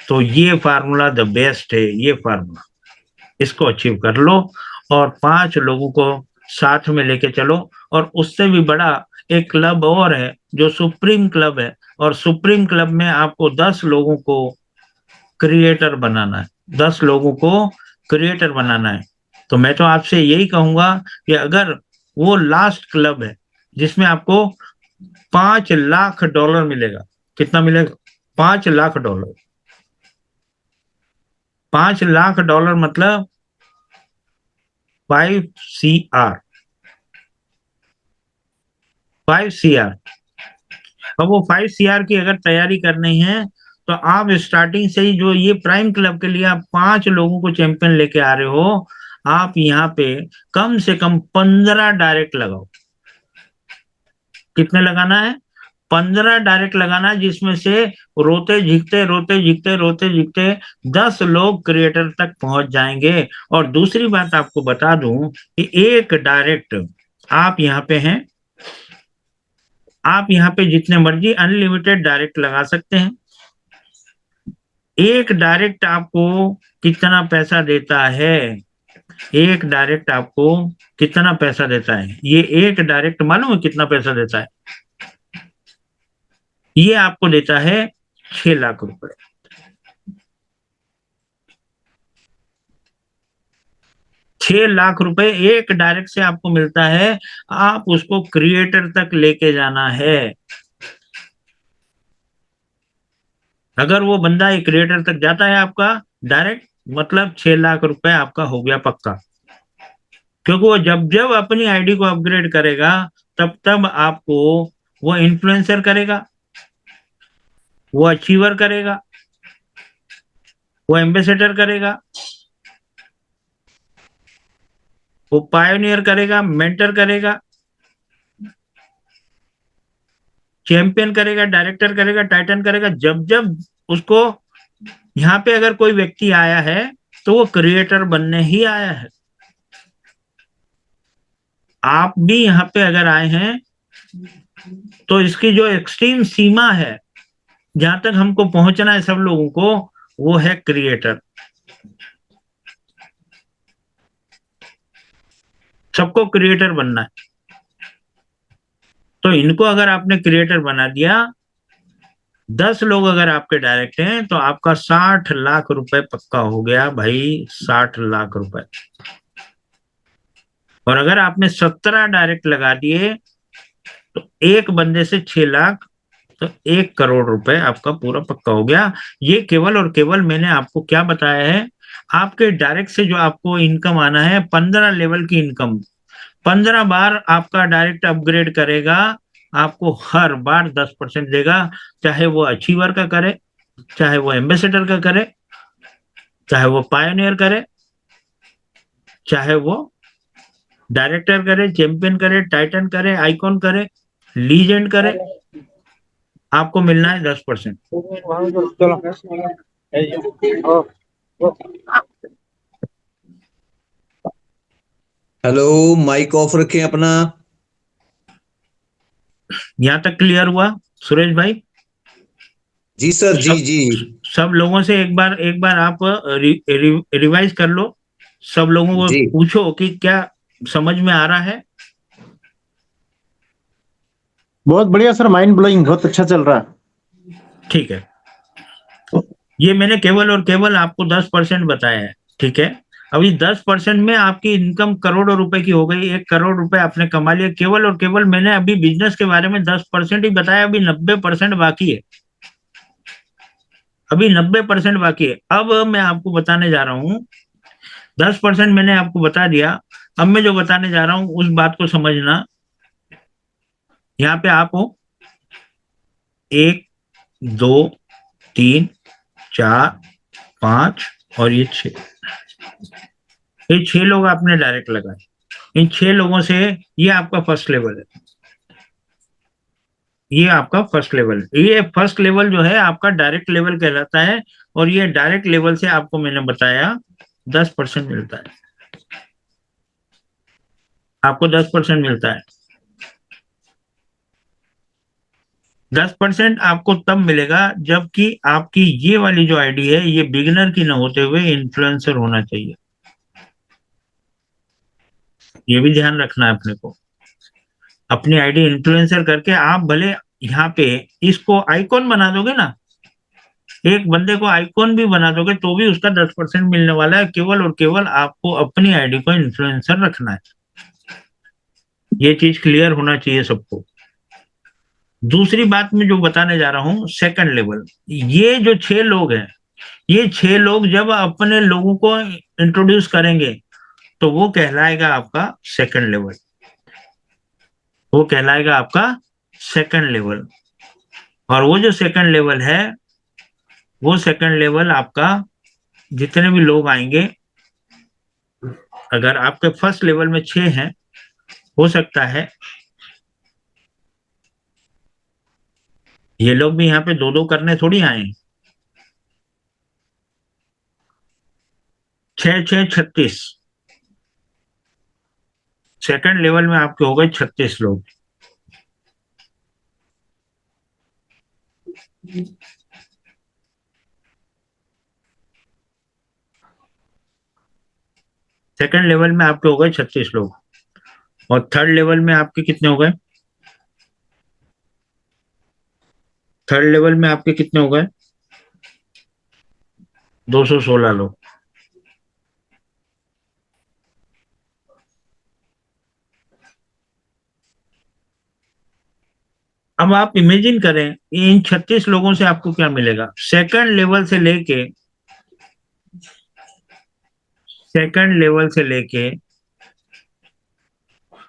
Speaker 2: तो ये फार्मूला द बेस्ट है। ये फार्मूला, इसको अचीव कर लो और 5 लोगों को साथ में लेके चलो। और उससे भी बड़ा एक क्लब और है जो सुप्रीम क्लब है, और सुप्रीम क्लब में आपको 10 लोगों को क्रिएटर बनाना है। 10 लोगों को क्रिएटर बनाना है। तो मैं तो आपसे यही कहूंगा कि अगर वो लास्ट क्लब है जिसमें आपको $5 लाख मिलेगा, कितना मिलेगा? $5 लाख। $5 लाख मतलब 5 CR, 5 CR। अब वो 5 CR की अगर तैयारी करनी है तो आप स्टार्टिंग से ही, जो ये प्राइम क्लब के लिए आप 5 लोगों को चैंपियन लेके आ रहे हो, आप यहाँ पे कम से कम 15 डायरेक्ट लगाओ। कितने लगाना है? 15 डायरेक्ट लगाना है, जिसमें से रोते झिकते 10 लोग क्रिएटर तक पहुंच जाएंगे। और दूसरी बात आपको बता दूं कि एक डायरेक्ट, आप यहाँ पे हैं, आप यहाँ पे जितने मर्जी अनलिमिटेड डायरेक्ट लगा सकते हैं। एक डायरेक्ट आपको कितना पैसा देता है? एक डायरेक्ट आपको कितना पैसा देता है? ये एक डायरेक्ट मालूम है कितना पैसा देता है? ये आपको देता है 6 लाख रुपए। ₹6 लाख एक डायरेक्ट से आपको मिलता है, आप उसको क्रिएटर तक लेके जाना है। अगर वो बंदा एक क्रिएटर तक जाता है आपका डायरेक्ट, मतलब 6 लाख रुपए आपका हो गया पक्का। क्योंकि वो जब जब अपनी आईडी को अपग्रेड करेगा, तब तब आपको वो इन्फ्लुएंसर करेगा, वो अचीवर करेगा, वो एम्बेसडर करेगा, वो पायोनियर करेगा, मेंटर करेगा, चैंपियन करेगा, डायरेक्टर करेगा, टाइटन करेगा। जब जब उसको यहाँ पे अगर कोई व्यक्ति आया है तो वो क्रिएटर बनने ही आया है। आप भी यहाँ पे अगर आए हैं तो इसकी जो एक्सट्रीम सीमा है, जहां तक हमको पहुंचना है सब लोगों को, वो है क्रिएटर। सबको क्रिएटर बनना है। तो इनको अगर आपने क्रिएटर बना दिया, 10 लोग अगर आपके डायरेक्ट हैं, तो आपका 60 लाख रुपए पक्का हो गया भाई, 60 लाख रुपए। और अगर आपने 17 डायरेक्ट लगा दिए, तो एक बंदे से 6 लाख, तो 1 करोड़ रुपए आपका पूरा पक्का हो गया। ये केवल और केवल मैंने आपको क्या बताया है, आपके डायरेक्ट से जो आपको इनकम आना है, 15 लेवल की इनकम, 15 बार आपका डायरेक्ट अपग्रेड करेगा, आपको हर बार 10% देगा। चाहे वो अचीवर का करे, चाहे वो एम्बेसडर का करे, चाहे वो पायोनियर करे, चाहे वो डायरेक्टर करे, चैंपियन करे, टाइटन करे, आइकॉन करे, लीजेंड करे, आपको मिलना है 10%।
Speaker 1: हेलो, माइक ऑफ रखें अपना।
Speaker 2: यहां तक क्लियर हुआ सुरेश भाई?
Speaker 1: जी सर, जी
Speaker 2: सब
Speaker 1: जी।
Speaker 2: सब लोगों से एक बार आप रिवाइज कर लो। सब लोगों को
Speaker 1: जी
Speaker 2: पूछो कि क्या समझ में आ रहा है।
Speaker 3: बहुत बढ़िया सर, माइंड ब्लोइंग, बहुत अच्छा चल रहा है।
Speaker 2: ठीक है, ये मैंने केवल और केवल आपको 10% बताया है। ठीक है, अभी 10% में आपकी इनकम करोड़ों रुपए की हो गई। 1 करोड़ रुपए आपने कमा लिया केवल और केवल। मैंने अभी बिजनेस के बारे में 10% ही बताया, अभी 90% बाकी है। अभी 90% बाकी है। अब मैं आपको बताने जा रहा हूँ, 10% मैंने आपको बता दिया। अब मैं जो बताने जा रहा हूँ उस बात को समझना। यहाँ पे आप हो 1, 2, 3, 4, 5 और ये 6। ये 6 लोग आपने डायरेक्ट लगाए। इन 6 लोगों से ये आपका फर्स्ट लेवल है। ये आपका फर्स्ट लेवल है। ये फर्स्ट लेवल जो है आपका डायरेक्ट लेवल कहलाता है। और ये डायरेक्ट लेवल से आपको मैंने बताया 10% मिलता है। आपको 10% मिलता है। 10% आपको तब मिलेगा जबकि आपकी ये वाली जो आईडी है, ये बिगिनर की ना होते हुए इन्फ्लुएंसर होना चाहिए। ये भी ध्यान रखना है अपने को। अपनी आईडी इन्फ्लुएंसर करके आप भले यहाँ पे इसको आइकॉन बना दोगे ना, एक बंदे को आइकॉन भी बना दोगे तो भी उसका 10% मिलने वाला है। केवल और केवल आपको अपनी आईडी को इन्फ्लुएंसर रखना है। ये चीज क्लियर होना चाहिए सबको। दूसरी बात मैं जो बताने जा रहा हूँ, सेकंड लेवल। ये जो 6 लोग हैं, ये 6 लोग जब अपने लोगों को इंट्रोड्यूस करेंगे, तो वो कहलाएगा आपका सेकंड लेवल। वो कहलाएगा आपका सेकंड लेवल। और वो जो सेकंड लेवल है, वो सेकंड लेवल आपका जितने भी लोग आएंगे, अगर आपके फर्स्ट लेवल में 6 हैं, हो सकता है ये लोग भी यहाँ पे 2-2 करने थोड़ी आए। 6, 6, 36। सेकंड लेवल में आपके हो गए 36 लोग। सेकंड लेवल में आपके हो गए 36 लोग। और थर्ड लेवल में आपके कितने हो गए? थर्ड लेवल में आपके कितने हो गए? 216 लोग। अब आप इमेजिन करें इन 36 लोगों से आपको क्या मिलेगा। सेकंड लेवल से लेके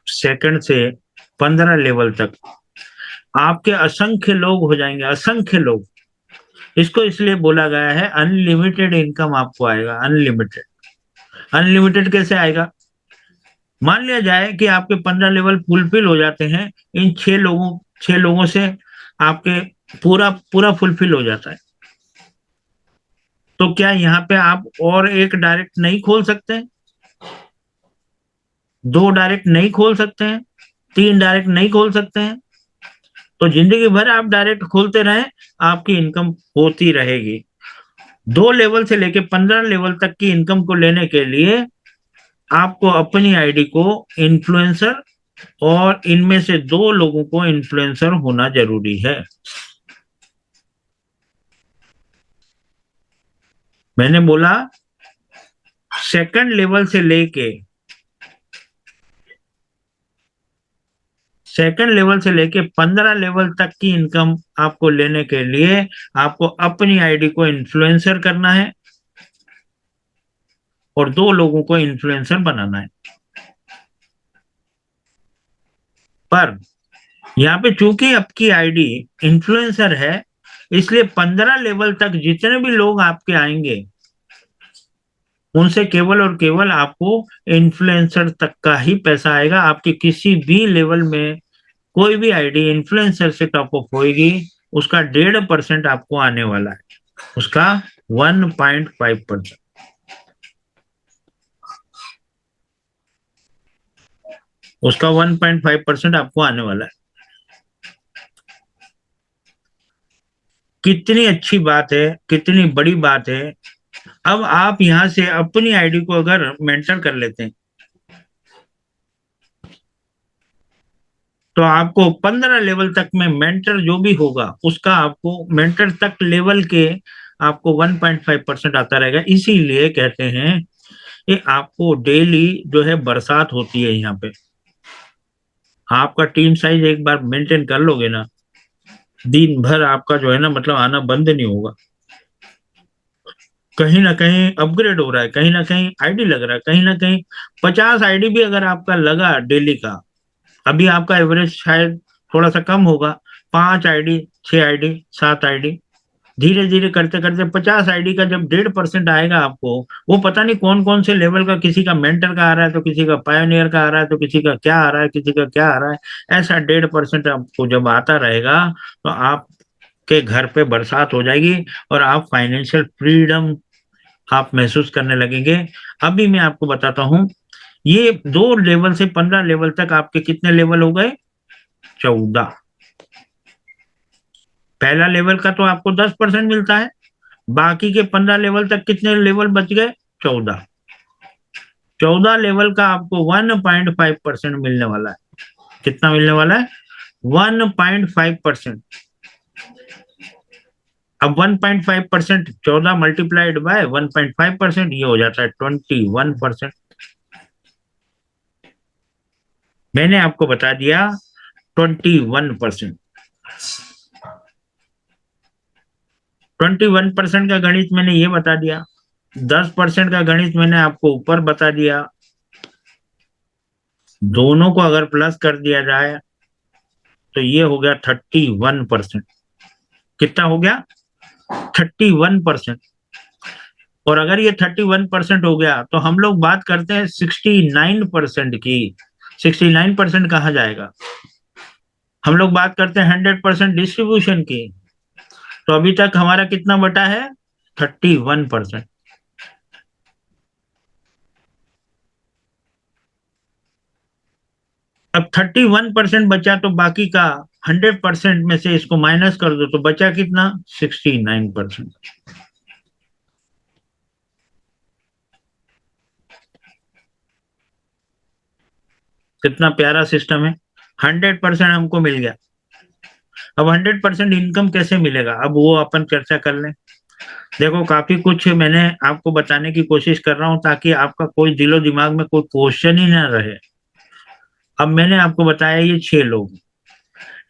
Speaker 2: सेकंड से 15 लेवल तक आपके असंख्य लोग हो जाएंगे, असंख्य लोग। इसको इसलिए बोला गया है अनलिमिटेड इनकम आपको आएगा। अनलिमिटेड। अनलिमिटेड कैसे आएगा? मान लिया जाए कि आपके 15 लेवल फुलफिल हो जाते हैं, इन 6 लोगों से आपके पूरा पूरा फुलफिल हो जाता है, तो क्या यहाँ पे आप और एक डायरेक्ट नहीं खोल सकते हैं? 2 डायरेक्ट नहीं खोल सकते हैं? 3 डायरेक्ट नहीं खोल सकते हैं? तो जिंदगी भर आप डायरेक्ट खोलते रहें, आपकी इनकम होती रहेगी। 2 लेवल से लेके 15 लेवल तक की इनकम को लेने के लिए आपको अपनी आईडी को इन्फ्लुएंसर और इनमें से 2 लोगों को इन्फ्लुएंसर होना जरूरी है। मैंने बोला सेकंड लेवल से लेके 15 लेवल तक की इनकम आपको लेने के लिए आपको अपनी आईडी को इन्फ्लुएंसर करना है और 2 लोगों को इन्फ्लुएंसर बनाना है। पर यहाँ पे चूंकि आपकी आईडी इन्फ्लुएंसर है, इसलिए 15 लेवल तक जितने भी लोग आपके आएंगे उनसे केवल और केवल आपको इन्फ्लुएंसर तक का ही पैसा आएगा। आपके किसी भी लेवल में कोई भी आईडी इन्फ्लुएंसर से टॉप अप होगी, उसका 1.5% आपको आने वाला है। उसका 1.5%। उसका 1.5% आपको आने वाला है। कितनी अच्छी बात है, कितनी बड़ी बात है। अब आप यहां से अपनी आईडी को अगर मेंशन कर लेते हैं तो आपको 15 लेवल तक में मेंटर जो भी होगा उसका आपको मेंटर तक लेवल के आपको 1.5% आता रहेगा। इसीलिए कहते हैं कि आपको डेली जो है बरसात होती है यहाँ पे। आपका टीम साइज एक बार मेंटेन कर लोगे ना, दिन भर आपका जो है ना मतलब आना बंद नहीं होगा। कहीं ना कहीं अपग्रेड हो रहा है, कहीं ना कहीं आईडी लग रहा है, कहीं ना कहीं 50 आईडी भी अगर आपका लगा डेली का, अभी आपका एवरेज शायद थोड़ा सा कम होगा, 5 आईडी, 6 आईडी, 7 आईडी, धीरे धीरे करते करते 50 आईडी का जब 1.5% आएगा आपको, वो पता नहीं कौन कौन से लेवल का, किसी का मेंटर का आ रहा है तो किसी का पायोनियर का आ रहा है तो किसी का क्या आ रहा है, किसी का क्या आ रहा है, ऐसा 1.5% आपको जब आता रहेगा तो आपके घर पे बरसात हो जाएगी और आप फाइनेंशियल फ्रीडम आप महसूस करने लगेंगे। अभी मैं आपको बताता हूं, ये 2 लेवल से 15 लेवल तक आपके कितने लेवल हो गए? 14। पहला लेवल का तो आपको 10% मिलता है, बाकी के 15 लेवल तक कितने लेवल बच गए? 14। 14 लेवल का आपको 1.5% मिलने वाला है। कितना मिलने वाला है? 1.5%। अब 1.5% 14 मल्टीप्लाइड बाय 1.5%, ये हो जाता है 21%। मैंने आपको बता दिया 21%। 21% का गणित मैंने ये बता दिया। 10% का गणित मैंने आपको ऊपर बता दिया। दोनों को अगर प्लस कर दिया जाए तो ये हो गया 31%। कितना हो गया? 31%। और अगर ये 31% हो गया तो हम लोग बात करते हैं 69% की। 69% कहाँ जाएगा? हम लोग बात करते हैं 100% डिस्ट्रीब्यूशन की। तो अभी तक हमारा कितना बटा है? 31%। अब 31% बचा तो बाकी का 100% में से इसको माइनस कर दो तो बचा कितना? 69%। कितना प्यारा सिस्टम है। 100% हमको मिल गया। अब 100% इनकम कैसे मिलेगा, अब वो अपन चर्चा कर लें। देखो, काफी कुछ मैंने आपको बताने की कोशिश कर रहा हूँ ताकि आपका कोई दिलो दिमाग में कोई क्वेश्चन ही ना रहे। अब मैंने आपको बताया ये 6 लोग,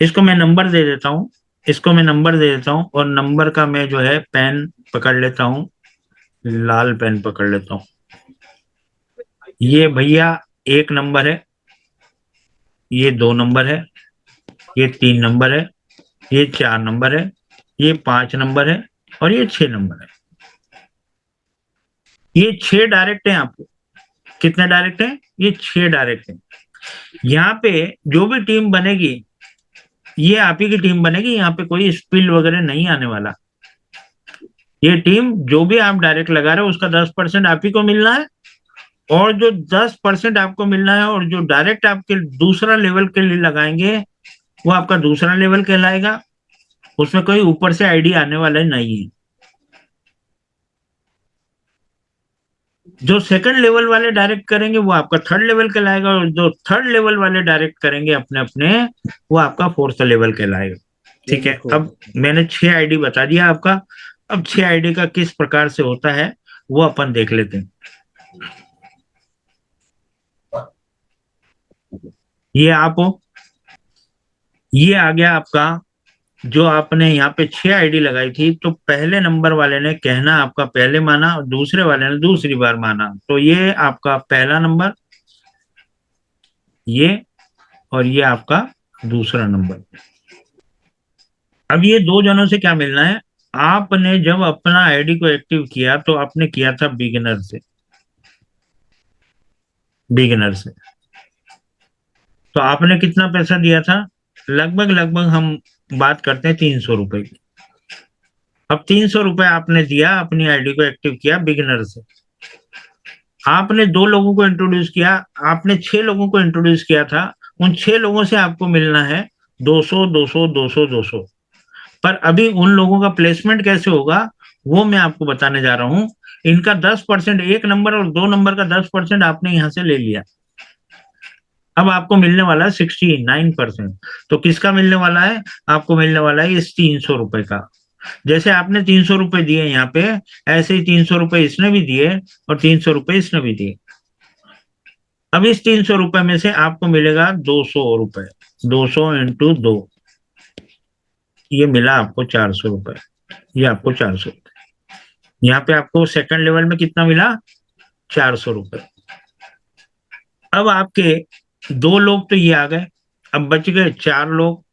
Speaker 2: इसको मैं नंबर दे देता हूँ, इसको मैं नंबर दे देता हूँ, और नंबर का मैं जो है पेन पकड़ लेता हूँ, लाल पेन पकड़ लेता हूँ। ये भैया 1 नंबर है, ये 2 नंबर है, ये 3 नंबर है, ये 4 नंबर है, ये 5 नंबर है, और ये 6 नंबर है। ये 6 डायरेक्ट हैं आपको। कितने डायरेक्ट हैं? ये 6 डायरेक्ट हैं। यहाँ पे जो भी टीम बनेगी, ये आप ही की टीम बनेगी, यहाँ पे कोई स्पिल वगैरह नहीं आने वाला। ये टीम जो भी आप डायरेक्ट लगा रहे हो उसका 10% आप ही को मिलना है, और जो 10% आपको मिलना है, और जो डायरेक्ट आपके दूसरा लेवल के लिए लगाएंगे वो आपका दूसरा लेवल कहलाएगा। उसमें कोई ऊपर से आईडी आने वाला नहीं है। जो सेकंड लेवल वाले डायरेक्ट करेंगे वो आपका थर्ड लेवल कहलाएगा, और जो थर्ड लेवल वाले डायरेक्ट करेंगे अपने अपने, वो आपका फोर्थ लेवल कहलाएगा। ठीक है, अब मैंने 6 आईडी बता दिया आपका। अब 6 आईडी का किस प्रकार से होता है वो अपन देख लेते हैं। ये आप हो, ये आ गया आपका। जो आपने यहाँ पे 6 आईडी लगाई थी, तो पहले नंबर वाले ने कहना आपका पहले माना, और दूसरे वाले ने दूसरी बार माना, तो ये आपका पहला नंबर, ये, और ये आपका दूसरा नंबर। अब ये 2 जनों से क्या मिलना है? आपने जब अपना आईडी को एक्टिव किया तो आपने किया था बिगिनर से, बिगिनर से। तो आपने कितना पैसा दिया था? लगभग लगभग हम बात करते हैं 300 रुपए की। अब 300 रुपए आपने दिया, अपनी आईडी को एक्टिव किया बिगिनर से। आपने 2 लोगों को इंट्रोड्यूस किया, आपने 6 लोगों को इंट्रोड्यूस किया था। उन 6 लोगों से आपको मिलना है 200 200 200 200। पर अभी उन लोगों का प्लेसमेंट कैसे होगा वो मैं आपको बताने जा रहा हूं। इनका 10%, 1 नंबर और 2 नंबर का 10% आपने यहां से ले लिया। अब आपको मिलने वाला है 69%। तो किसका मिलने वाला है? आपको मिलने वाला है इस 300 रुपए का। जैसे आपने 300 रुपए दिए यहाँ पे, ऐसे ही 300 रुपए इसने भी दिए, और 300 रुपए इसने भी दिए। अब इस 300 रुपए में से आपको मिलेगा 200 रुपए। 200 इंटू 2, ये मिला आपको 400 रुपए। ये आपको 400 रुपए। यहाँ पे आपको सेकंड लेवल में कितना मिला? 400 रुपए। अब आपके 2 लोग तो ये आ गए, अब बच गए 4 लोग।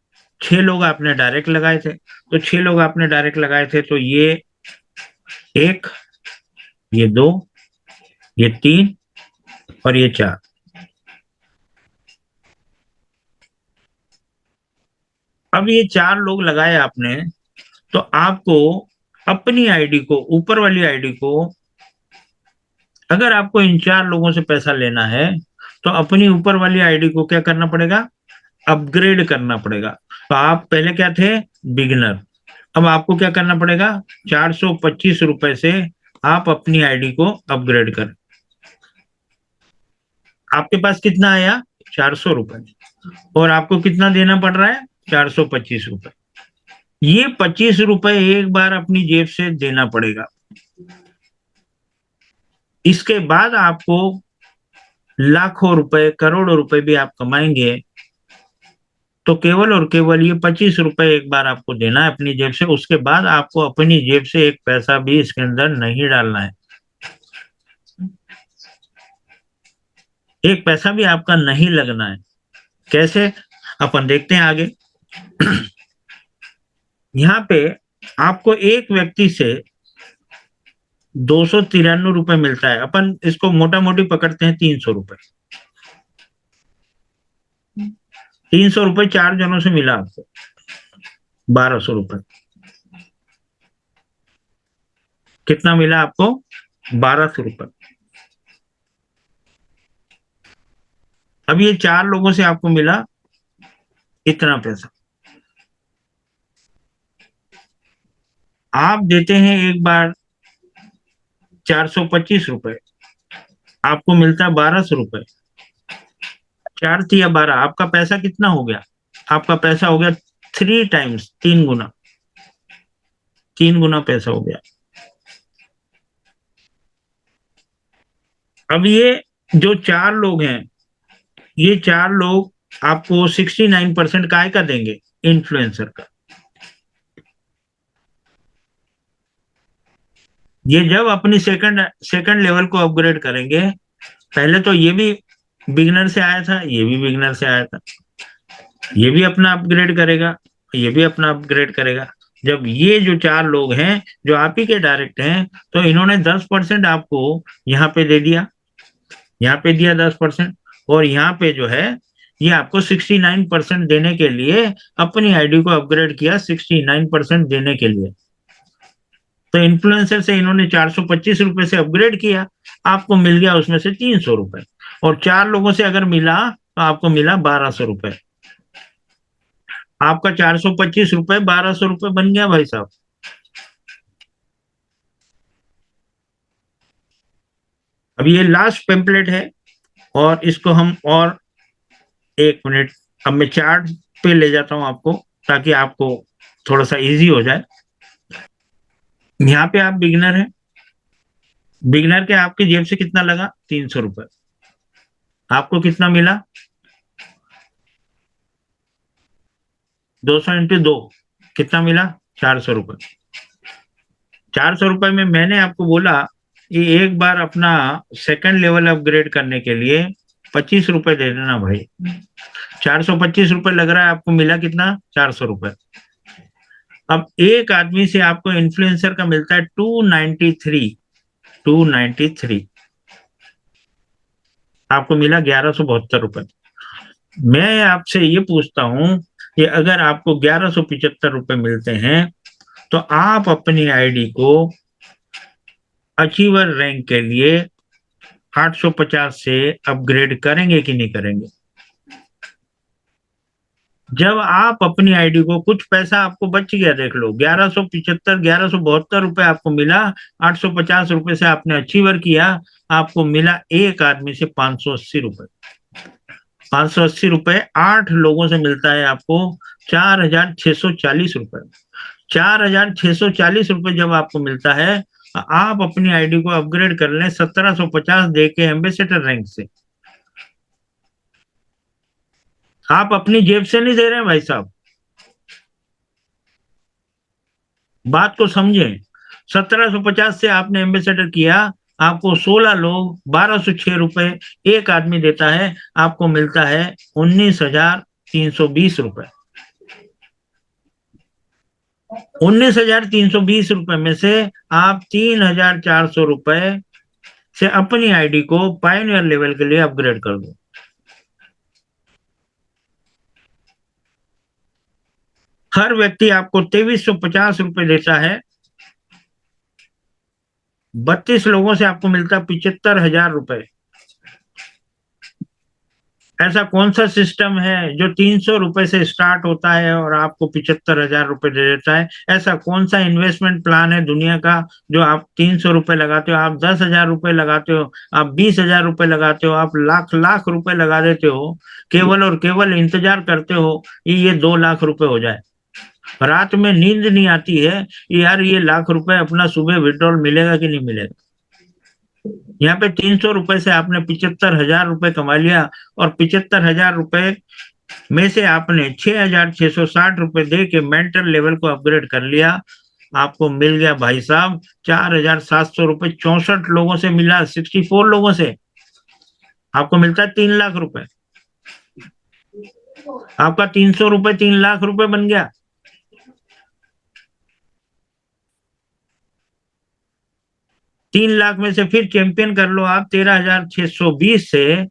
Speaker 2: 6 लोग आपने डायरेक्ट लगाए थे, तो 6 लोग आपने डायरेक्ट लगाए थे, तो ये 1, ये 2, ये 3, और ये 4। अब ये 4 लोग लगाए आपने, तो आपको अपनी आईडी को, ऊपर वाली आईडी को, अगर आपको इन 4 लोगों से पैसा लेना है तो अपनी ऊपर वाली आईडी को क्या करना पड़ेगा? अपग्रेड करना पड़ेगा। तो आप पहले क्या थे? बिगिनर। अब आपको क्या करना पड़ेगा? 425 रुपए से आप अपनी आईडी को अपग्रेड करें। आपके पास कितना आया? 400 रुपए। और आपको कितना देना पड़ रहा है? 425 रुपए। ये 25 रुपए एक बार अपनी जेब से देना पड़ेगा। इसके बाद आपको लाखों रुपए, करोड़ों रुपए भी आप कमाएंगे, तो केवल और केवल ये 25 रुपए एक बार आपको देना है अपनी जेब से। उसके बाद आपको अपनी जेब से एक पैसा भी इसके अंदर नहीं डालना है। एक पैसा भी आपका नहीं लगना है। कैसे? अपन देखते हैं आगे। यहाँ पे आपको एक व्यक्ति से 293 रुपए मिलता है। अपन इसको मोटा मोटी पकड़ते हैं 300 रुपए। 300 रुपए 4 जनों से मिला आपको, 1200 रुपए। कितना मिला आपको? 1200 रुपए। अब ये 4 लोगों से आपको मिला इतना पैसा। आप देते हैं एक बार 425 रुपए, आपको मिलता है 1200 रुपए। 4 या 12, आपका पैसा कितना हो गया? आपका पैसा हो गया 3 टाइम्स, 3 गुना, 3 गुना पैसा हो गया। अब ये जो 4 लोग हैं, ये 4 लोग आपको 69% काय का देंगे? इन्फ्लुएंसर का। ये जब अपनी सेकंड लेवल को अपग्रेड करेंगे, पहले तो ये भी बिगनर से आया था, ये भी बिगनर से आया था, ये भी अपना अपग्रेड करेगा, ये भी अपना अपग्रेड करेगा। जब ये जो 4 लोग हैं जो आप ही के डायरेक्ट हैं, तो इन्होंने 10% आपको यहाँ पे दे दिया, यहाँ पे दिया 10%, और यहाँ पे जो है ये आपको 69% देने के लिए अपनी आईडी को अपग्रेड किया, 69% देने के लिए। तो इन्फ्लुएंसर से इन्होंने 425 रुपए से अपग्रेड किया, आपको मिल गया उसमें से 300 रुपए, और 4 लोगों से अगर मिला तो आपको मिला 1200 रुपए। आपका 425 रुपए 1200 रुपए बन गया भाई साहब। अब ये लास्ट पेम्पलेट है, और इसको हम और 1 मिनट, अब मैं चार्ट पे ले जाता हूं आपको, ताकि आपको थोड़ा सा इजी हो जाए। यहाँ पे आप बिगिनर हैं, बिगिनर के आपकी जेब से कितना लगा? 300 रुपए। आपको कितना मिला? 200 इंटू 2 कितना मिला? 400 रुपए। 400 रुपए में मैंने आपको बोला कि एक बार अपना सेकंड लेवल अपग्रेड करने के लिए 25 रुपए दे देना भाई। 425 रुपए लग रहा है, आपको मिला कितना? 400 रुपए। अब एक आदमी से आपको इन्फ्लुएंसर का मिलता है 293, आपको मिला 1172 रुपए। मैं आपसे ये पूछता हूं कि अगर आपको 1175 रुपए मिलते हैं, तो आप अपनी आईडी को अचीवर रैंक के लिए 850 से अपग्रेड करेंगे कि नहीं करेंगे? जब आप अपनी आईडी को, कुछ पैसा आपको बच गया, देख लो 1172 रुपए आपको मिला, 850 रुपए से आपने अचीवर किया, आपको मिला एक आदमी से 580 रुपए। 580 रुपए 8 लोगों से मिलता है आपको 4640 रुपए। 4640 रुपए जब आपको मिलता है, आप अपनी आईडी को अपग्रेड कर लें 1750 दे के एम्बेसडर रैंक से। आप अपनी जेब से नहीं दे रहे हैं भाई साहब, बात को समझें। 1750 से आपने एम्बेसडर किया, आपको 16 लोग 1206 रुपए एक आदमी देता है, आपको मिलता है 19,320 रुपए। 19,320 रुपए में से आप 3,400 रुपए से अपनी आईडी को पायनियर लेवल के लिए अपग्रेड कर दो। हर व्यक्ति आपको 2350 रुपए देता है, 32 लोगों से आपको मिलता है 75,000 रुपए। ऐसा कौन सा सिस्टम है जो 300 रुपए से स्टार्ट होता है और आपको 75,000 रुपए दे देता है? ऐसा कौन सा इन्वेस्टमेंट प्लान है दुनिया का जो आप 300 रुपए लगाते हो, आप 10,000 रुपए लगाते हो, आप 20,000 रुपए लगाते हो, आप लाख लाख रुपए लगा देते हो, केवल और केवल इंतजार करते हो कि ये 2 लाख रुपए हो जाए। रात में नींद नहीं आती है कि यार ये लाख रुपए अपना सुबह विड्रॉल मिलेगा कि नहीं मिलेगा। यहाँ पे 300 रुपए से आपने 75,000 रुपए कमा लिया, और 75,000 रुपए में से आपने 6,660 रुपए दे के मेंटल लेवल को अपग्रेड कर लिया। आपको मिल गया भाई साहब 4,700 रुपए। 64 लोगों से मिला, 64 लोगों से आपको मिलता है 3 लाख रुपए। आपका 300 रुपए 3 लाख रुपए बन गया। तीन लाख में से फिर चैंपियन कर लो आप, 13,620 से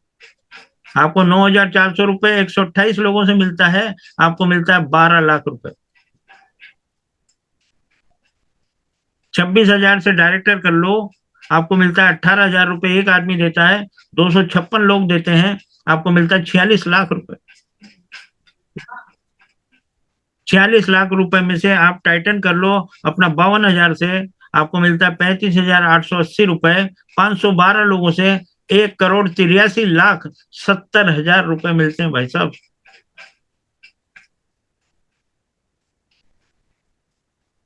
Speaker 2: आपको 9,400 रुपए 128 लोगों से मिलता है, आपको मिलता है 12 लाख रुपए। 26,000 से डायरेक्टर कर लो, आपको मिलता है 18,000 रुपए एक आदमी देता है, 256 लोग देते हैं, आपको मिलता है 46 लाख रुपए। 46 लाख रुपए में से आप टाइटन कर लो अपना 52,000 से, आपको मिलता है 35,880 रुपए। 512 लोगों से 1,83,70,000 रुपए मिलते हैं भाई साहब।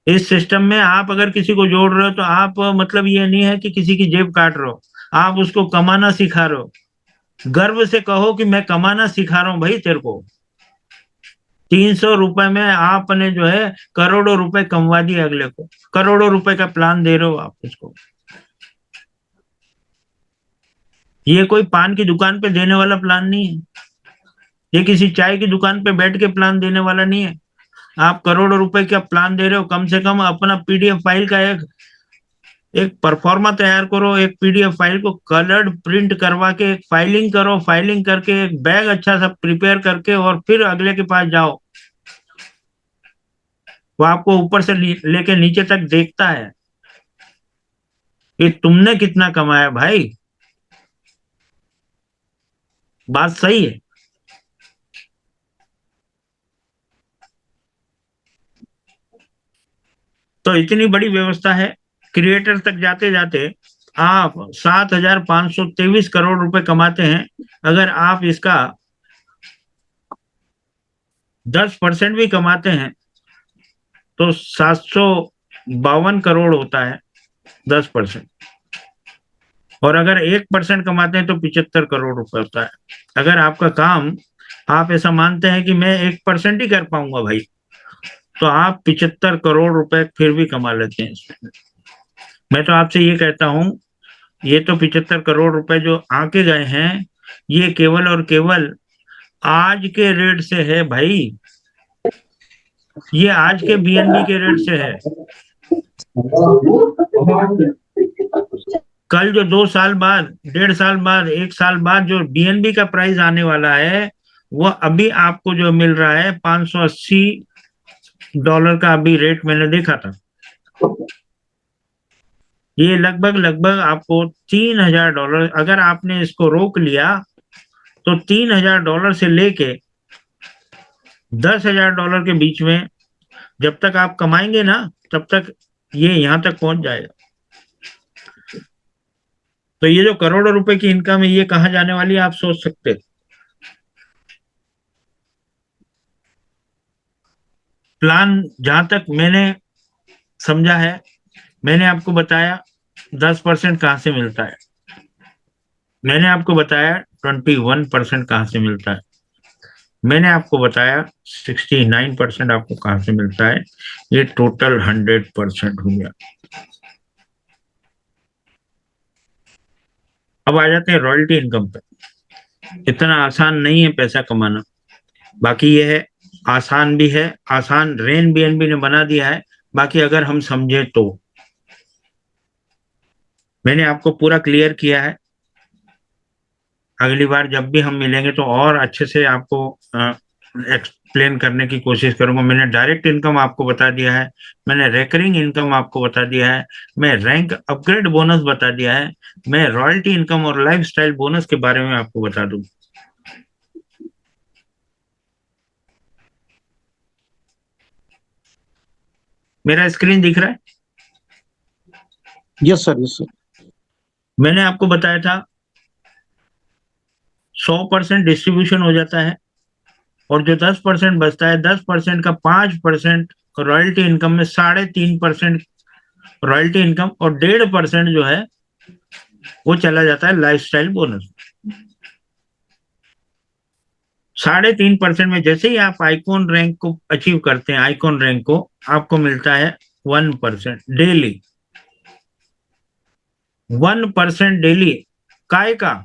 Speaker 2: इस सिस्टम में आप अगर किसी को जोड़ रहे हो तो आप मतलब ये नहीं है कि किसी की जेब काट रहे हो, आप उसको कमाना सिखा रहे हो। गर्व से कहो कि मैं कमाना सिखा रहा हूं भाई तेरे को। 300 रुपए में आपने जो है करोड़ों रुपए कमवा दिए, अगले को करोड़ों रुपए का प्लान दे रहे हो आप उसको। ये कोई पान की दुकान पे देने वाला प्लान नहीं है, ये किसी चाय की दुकान पे बैठ के प्लान देने वाला नहीं है। आप करोड़ों रुपए का प्लान दे रहे हो, कम से कम अपना पीडीएफ फाइल का एक एक परफॉर्मा तैयार करो, एक पीडीएफ फाइल को कलर्ड प्रिंट करवा के एक फाइलिंग करो, फाइलिंग करके एक बैग अच्छा सा प्रिपेयर करके और फिर अगले के पास जाओ। वो आपको ऊपर से लेके नीचे तक देखता है कि तुमने कितना कमाया भाई। बात सही है। तो इतनी बड़ी व्यवस्था है, क्रिएटर तक जाते जाते आप 7,523 करोड़ रुपए कमाते हैं। अगर आप इसका 10% भी कमाते हैं तो 752 करोड़ होता है 10%। और अगर 1% कमाते हैं तो 75 करोड़ रुपए होता है। अगर आपका काम, आप ऐसा मानते हैं कि मैं 1% ही कर पाऊंगा भाई, तो आप 75 करोड़ रुपए फिर भी कमा लेते हैं इसमें। मैं तो आपसे ये कहता हूं, ये तो 75 करोड़ रुपए जो आके गए हैं, ये केवल और केवल आज के रेट से है भाई। ये आज के बीएनबी के रेट से है। कल जो 2 साल बाद, 1.5 साल बाद, 1 साल बाद जो बीएनबी का प्राइस आने वाला है, वो अभी आपको जो मिल रहा है $580 का अभी रेट मैंने देखा था। ये लगभग लगभग आपको $3,000, अगर आपने इसको रोक लिया तो $3,000 से लेके $10,000 के बीच में जब तक आप कमाएंगे ना, तब तक ये यहां तक पहुंच जाएगा। तो ये जो करोड़ों रुपए की इनकम है, ये कहां जाने वाली है आप सोच सकते हैं। प्लान जहां तक मैंने समझा है, मैंने आपको बताया 10% कहां से मिलता है, मैंने आपको बताया 21% कहां से मिलता है, मैंने आपको बताया 69% आपको कहां से मिलता है। ये टोटल 100% हो गया। अब आ जाते हैं रॉयल्टी इनकम पे। इतना आसान नहीं है पैसा कमाना। बाकी ये है, आसान भी है, आसान रेन बीएनबी ने बना दिया है। बाकी अगर हम समझे तो मैंने आपको पूरा क्लियर किया है। अगली बार जब भी हम मिलेंगे तो और अच्छे से आपको एक्सप्लेन करने की कोशिश करूंगा। मैंने डायरेक्ट इनकम आपको बता दिया है, मैंने रेकरिंग इनकम आपको बता दिया है, मैं रैंक अपग्रेड बोनस बता दिया है, मैं रॉयल्टी इनकम और लाइफस्टाइल बोनस के बारे में आपको बता दूं। मेरा स्क्रीन दिख रहा है?
Speaker 3: Yes sir, yes sir.
Speaker 2: मैंने आपको बताया था 100% डिस्ट्रीब्यूशन हो जाता है और जो 10% बचता है, 10% का 5% रॉयल्टी इनकम में, 3.5% रॉयल्टी इनकम और 1.5% जो है वो चला जाता है लाइफस्टाइल बोनस। 3.5% में जैसे ही आप आइकॉन रैंक को अचीव करते हैं, आइकॉन रैंक को, आपको मिलता है 1% डेली। 1% डेली काय का?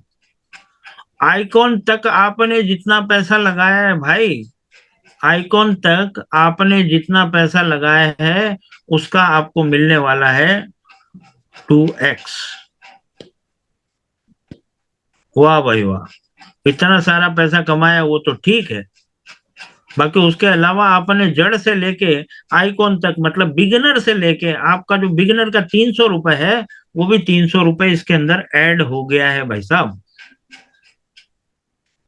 Speaker 2: आइकॉन तक आपने जितना पैसा लगाया है भाई, आइकॉन तक आपने जितना पैसा लगाया है उसका आपको मिलने वाला है 2x। वाह भाई वाह, इतना सारा पैसा कमाया वो तो ठीक है, बाकी उसके अलावा आपने जड़ से लेके आइकॉन तक, मतलब बिगिनर से लेके, आपका जो बिगिनर का 300 रुपए है, वो भी 300 रुपए इसके अंदर ऐड हो गया है भाई साहब।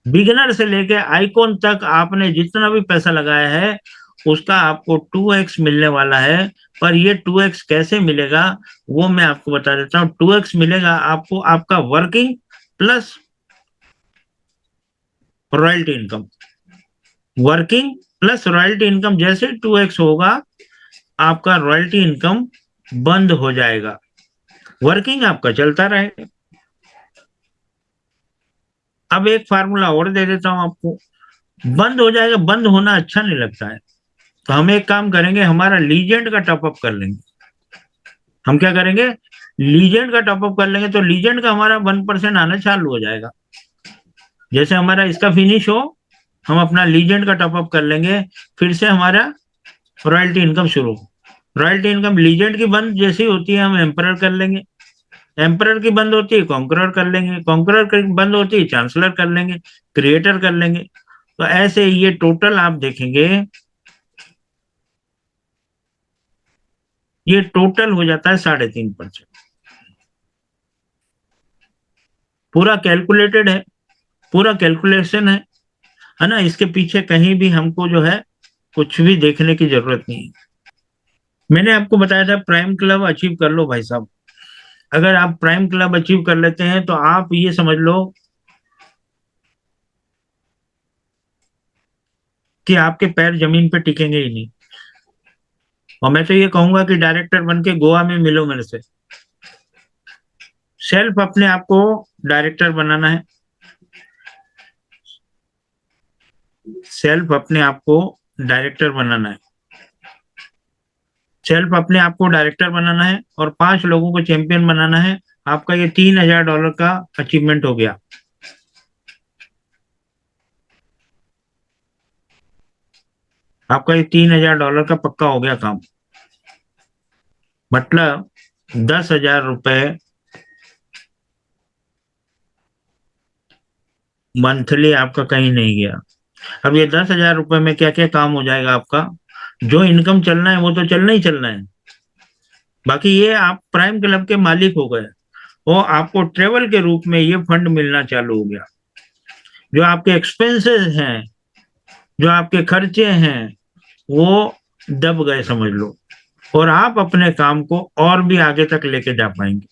Speaker 2: बिगिनर से लेके आइकॉन तक आपने जितना भी पैसा लगाया है उसका आपको 2x मिलने वाला है। पर ये 2x कैसे मिलेगा वो मैं आपको बता देता हूँ। 2x मिलेगा आपको आपका working plus royalty income. Working plus royalty income जैसे 2x होगा, आपका रॉयल्टी इनकम बंद हो जाएगा, वर्किंग आपका चलता रहेगा। अब एक फार्मूला और दे देता हूं आपको, बंद हो जाएगा, बंद होना अच्छा नहीं लगता है, तो हम एक काम करेंगे, हमारा लीजेंड का टॉपअप कर लेंगे। हम क्या करेंगे, लीजेंड का टॉपअप कर लेंगे, तो लीजेंड का हमारा 1% आना चालू हो जाएगा। जैसे हमारा इसका फिनिश हो, हम अपना लीजेंड का टॉपअप कर लेंगे, फिर से हमारा रॉयल्टी इनकम शुरू। रॉयल्टी इनकम लीजेंड की बंद जैसी होती है, हम एम्परर कर लेंगे, एम्परर की बंद होती है कॉन्करर कर लेंगे, कॉन्करर की बंद होती है चांसलर कर लेंगे, क्रिएटर कर लेंगे। तो ऐसे ये टोटल आप देखेंगे, ये टोटल हो जाता है 3.5%। पूरा कैलकुलेटेड है, पूरा कैलकुलेशन है ना। इसके पीछे कहीं भी हमको जो है कुछ भी देखने की जरूरत नहीं है। मैंने आपको बताया था प्राइम क्लब अचीव कर लो भाई साहब। अगर आप प्राइम क्लब अचीव कर लेते हैं तो आप ये समझ लो कि आपके पैर जमीन पे टिकेंगे ही नहीं। और मैं तो ये कहूंगा कि डायरेक्टर बन के गोवा में मिलो मेरे से। सेल्फ अपने आप को डायरेक्टर बनाना है, सेल्फ अपने आप को डायरेक्टर बनाना है, सेल्फ अपने आप को डायरेक्टर बनाना है और 5 लोगों को चैंपियन बनाना है। आपका ये $3000 का अचीवमेंट हो गया। आपका ये $3000 का पक्का हो गया काम। मतलब 10,000 रुपए मंथली आपका कहीं नहीं गया। अब ये 10,000 रुपए में क्या क्या काम हो जाएगा आपका, जो इनकम चलना है वो तो चलना ही चलना है। बाकी ये आप प्राइम क्लब के मालिक हो गए, और आपको ट्रेवल के रूप में ये फंड मिलना चालू हो गया। जो आपके एक्सपेंसेस हैं, जो आपके खर्चे हैं, वो दब गए समझ लो, और आप अपने काम को और भी आगे तक लेके जा पाएंगे।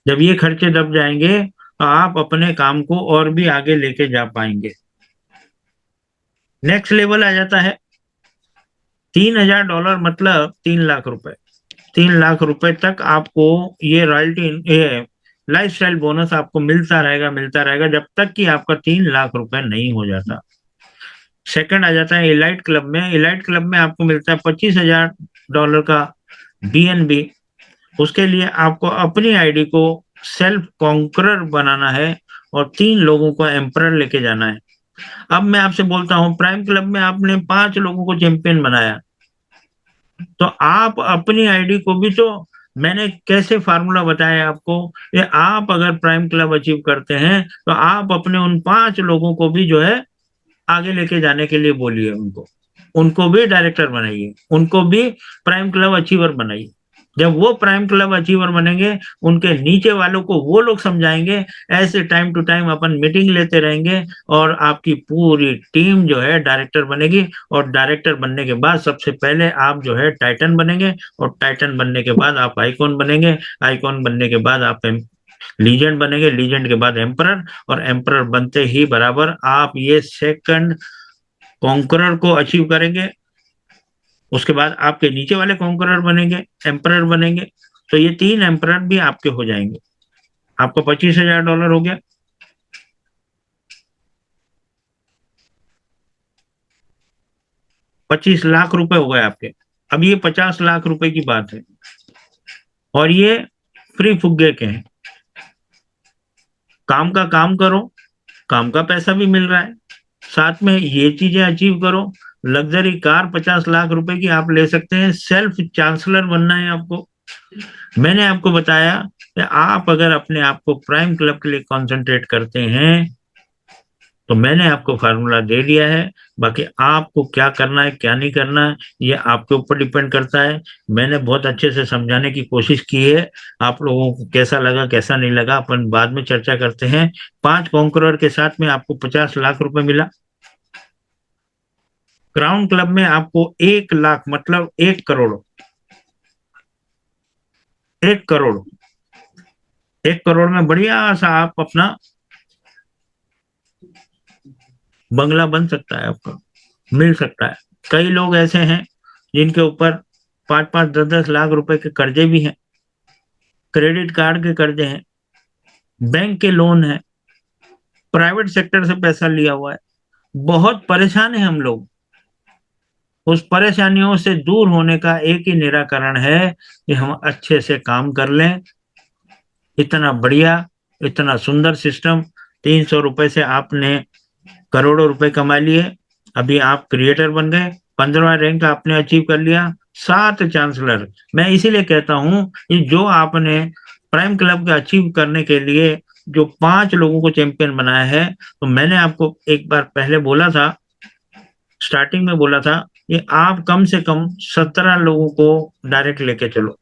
Speaker 2: जब ये खर्चे दब जाएंगे तो आप अपने काम को और भी आगे लेके जा पाएंगे। नेक्स्ट लेवल आ जाता है $3000 मतलब 3 लाख रुपए। 3 लाख रुपए तक आपको ये रॉयल्टी, ये लाइफस्टाइल बोनस आपको मिलता रहेगा जब तक कि आपका 3 लाख रुपए नहीं हो जाता। सेकंड आ जाता है इलाइट क्लब में। इलाइट क्लब में आपको मिलता है $25,000 का BNB। उसके लिए आपको अपनी आईडी को सेल्फ कॉन्करर बनाना है और 3 लोगों को एम्परर लेके जाना है। अब मैं आपसे बोलता हूं, प्राइम क्लब में आपने 5 लोगों को चैंपियन बनाया, तो आप अपनी आईडी को भी, तो मैंने कैसे फार्मूला बताया आपको, ये आप अगर प्राइम क्लब अचीव करते हैं तो आप अपने उन 5 लोगों को भी जो है आगे लेके जाने के लिए बोलिए, उनको भी डायरेक्टर बनाइए, उनको भी प्राइम क्लब अचीवर बनाइए। जब वो प्राइम क्लब अचीवर बनेंगे, उनके नीचे वालों को वो लोग समझाएंगे। ऐसे टाइम टू टाइम अपन मीटिंग लेते रहेंगे और आपकी पूरी टीम जो है डायरेक्टर बनेगी। और डायरेक्टर बनने के बाद सबसे पहले आप जो है टाइटन बनेंगे, और टाइटन बनने के बाद आप आइकॉन बनेंगे, आइकॉन बनने के बाद आप लीजेंड बनेंगे, लीजेंड के बाद एम्परर, और एम्परर बनते ही बराबर आप ये सेकंड कॉन्करर को अचीव करेंगे। उसके बाद आपके नीचे वाले कॉन्करर बनेंगे, एम्परर बनेंगे, तो ये 3 एम्परर भी आपके हो जाएंगे। आपका $25,000 हो गया। ₹25 लाख हो गए आपके। अब ये 50 लाख रुपए की बात है, और ये फ्री फुग्गे के हैं। काम का काम करो, काम का पैसा भी मिल रहा है, साथ में ये चीजें अचीव करो। लग्जरी कार 50 लाख रुपए की आप ले सकते हैं। सेल्फ चांसलर बनना है आपको। मैंने आपको बताया कि आप अगर अपने आप को प्राइम क्लब के लिए कंसंट्रेट करते हैं तो मैंने आपको फार्मूला दे दिया है। बाकी आपको क्या करना है क्या नहीं करना है ये आपके ऊपर डिपेंड करता है। मैंने बहुत अच्छे से समझाने की कोशिश की है। आप लोगों को कैसा लगा कैसा नहीं लगा अपन बाद में चर्चा करते हैं। 5 कॉन्करर के साथ में आपको 50 लाख रुपए मिला। क्राउन क्लब में आपको 1 लाख मतलब 1 करोड़, 1 करोड़, 1 करोड़ में बढ़िया सा आप अपना बंगला बन सकता है, आपका मिल सकता है। कई लोग ऐसे हैं जिनके ऊपर 5-5, 10-10 लाख रुपए के कर्जे भी हैं, क्रेडिट कार्ड के कर्जे हैं, बैंक के लोन है, प्राइवेट सेक्टर से पैसा लिया हुआ है। बहुत परेशान है हम लोग। उस परेशानियों से दूर होने का एक ही निराकरण है कि हम अच्छे से काम कर लें। इतना बढ़िया, इतना सुंदर सिस्टम, 300 रुपए से आपने करोड़ों रुपए कमा लिए। अभी आप क्रिएटर बन गए, 15वां रैंक आपने अचीव कर लिया, 7 चांसलर। मैं इसीलिए कहता हूं कि जो आपने प्राइम क्लब का अचीव करने के लिए जो 5 लोगों को चैंपियन बनाया है, तो मैंने आपको एक बार पहले बोला था, स्टार्टिंग में बोला था कि आप कम से कम 17 लोगों को डायरेक्ट लेके चलो।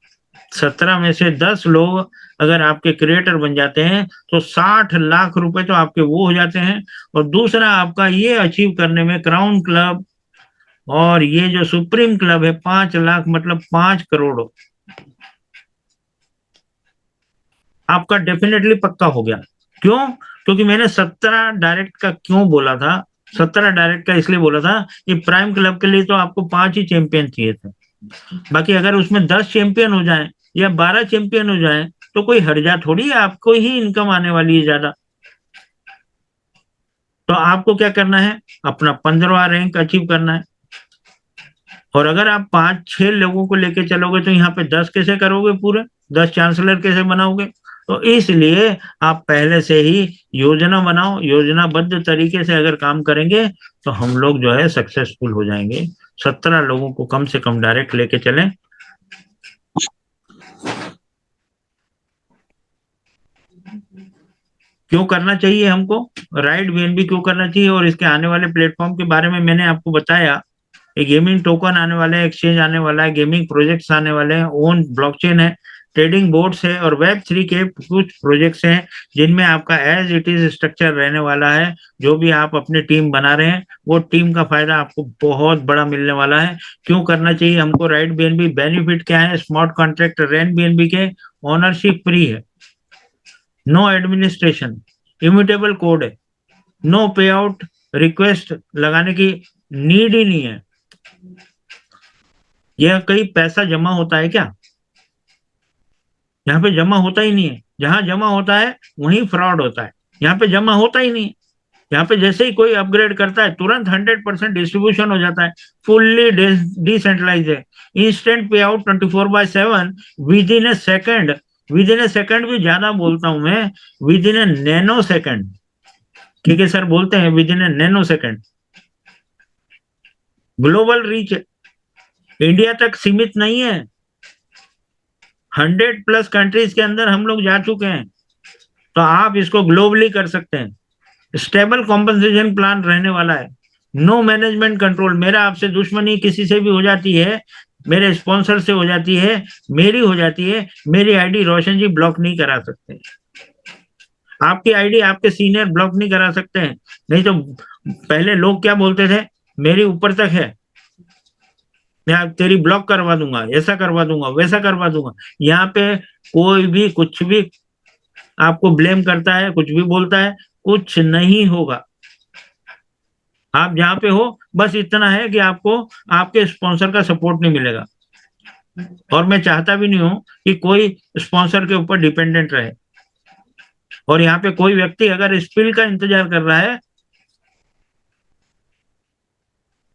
Speaker 2: 17 में से 10 लोग अगर आपके क्रिएटर बन जाते हैं तो 60 लाख रुपए तो आपके वो हो जाते हैं। और दूसरा आपका ये अचीव करने में क्राउन क्लब और ये जो सुप्रीम क्लब है, 5 लाख मतलब 5 करोड़ आपका डेफिनेटली पक्का हो गया। क्यों? क्योंकि मैंने 17 डायरेक्ट का क्यों बोला था? 17 डायरेक्ट का इसलिए बोला था कि प्राइम क्लब के लिए तो आपको 5 ही चैंपियन चाहिए थे। बाकी अगर उसमें 10 चैंपियन हो जाए या 12 चैंपियन हो जाए तो कोई हर्जा थोड़ी है, आपको ही इनकम आने वाली है ज्यादा। तो आपको क्या करना है? अपना 15वां रैंक अचीव करना है। और अगर आप 5-6 लोगों को लेके चलोगे तो यहाँ पे 10 कैसे करोगे? पूरे 10 चांसलर कैसे बनाओगे? तो इसलिए आप पहले से ही योजना बनाओ। योजनाबद्ध तरीके से अगर काम करेंगे तो हम लोग जो है सक्सेसफुल हो जाएंगे। 17 लोगों को कम से कम डायरेक्ट लेके चलें। क्यों करना चाहिए हमको राइट बीएनबी? क्यों करना चाहिए? और इसके आने वाले प्लेटफॉर्म के बारे में मैंने आपको बताया। एक गेमिंग टोकन आने वाला है, एक्सचेंज आने वाला है, गेमिंग प्रोजेक्ट्स आने वाले हैं, ओन ब्लॉकचेन है, ट्रेडिंग बोर्ड्स है और वेब3 के कुछ प्रोजेक्ट्स हैं जिनमें आपका एज इट इज स्ट्रक्चर रहने वाला है। जो भी आप अपनी टीम बना रहे हैं वो टीम का फायदा आपको बहुत बड़ा मिलने वाला है। क्यों करना चाहिए हमको राइट बीएनबी? बेनिफिट क्या है? स्मार्ट कॉन्ट्रैक्ट रैन बीएनबी के ओनरशिप फ्री है, नो एडमिनिस्ट्रेशन, इम्यूटेबल कोड है, नो पे आउट रिक्वेस्ट लगाने की नीड ही नहीं है। यह कहीं पैसा जमा होता है क्या? यहाँ पे जमा होता ही नहीं है। जहां जमा होता है वहीं फ्रॉड होता है। यहाँ पे जमा होता ही नहीं है। यहाँ पे जैसे ही कोई अपग्रेड करता है तुरंत 100% डिस्ट्रीब्यूशन हो जाता है। फुल्ली डिसेंट्रलाइज है। इंस्टेंट पे out 24/7 with in A second. With in A second भी ज्यादा बोलता हूं मैं, with in A nano second. ठीक है सर, बोलते हैं with in A nano second. Global reach है, इंडिया तक सीमित नहीं है। 100+ कंट्रीज के अंदर हम लोग जा चुके हैं। तो आप इसको ग्लोबली कर सकते हैं। स्टेबल कॉम्पनसेशन प्लान रहने वाला है। No management control. मेरा आपसे दुश्मनी किसी से भी हो जाती है, मेरे स्पॉन्सर से हो जाती है, मेरी हो जाती है, मेरी आईडी रोशन जी ब्लॉक नहीं करा सकते। आपकी आईडी आपके सीनियर ब्लॉक नहीं करा सकते हैं। नहीं तो पहले लोग क्या बोलते थे, मेरी ऊपर तक है, मैं तेरी ब्लॉक करवा दूंगा, ऐसा करवा दूंगा, वैसा करवा दूंगा। यहाँ पे कोई भी कुछ भी आपको ब्लेम करता है, कुछ भी बोलता है, कुछ नहीं होगा। आप जहाँ पे हो बस इतना है कि आपको आपके स्पॉन्सर का सपोर्ट नहीं मिलेगा। और मैं चाहता भी नहीं हूं कि कोई स्पॉन्सर के ऊपर डिपेंडेंट रहे। और यहाँ पे कोई व्यक्ति अगर स्पिल का इंतजार कर रहा है,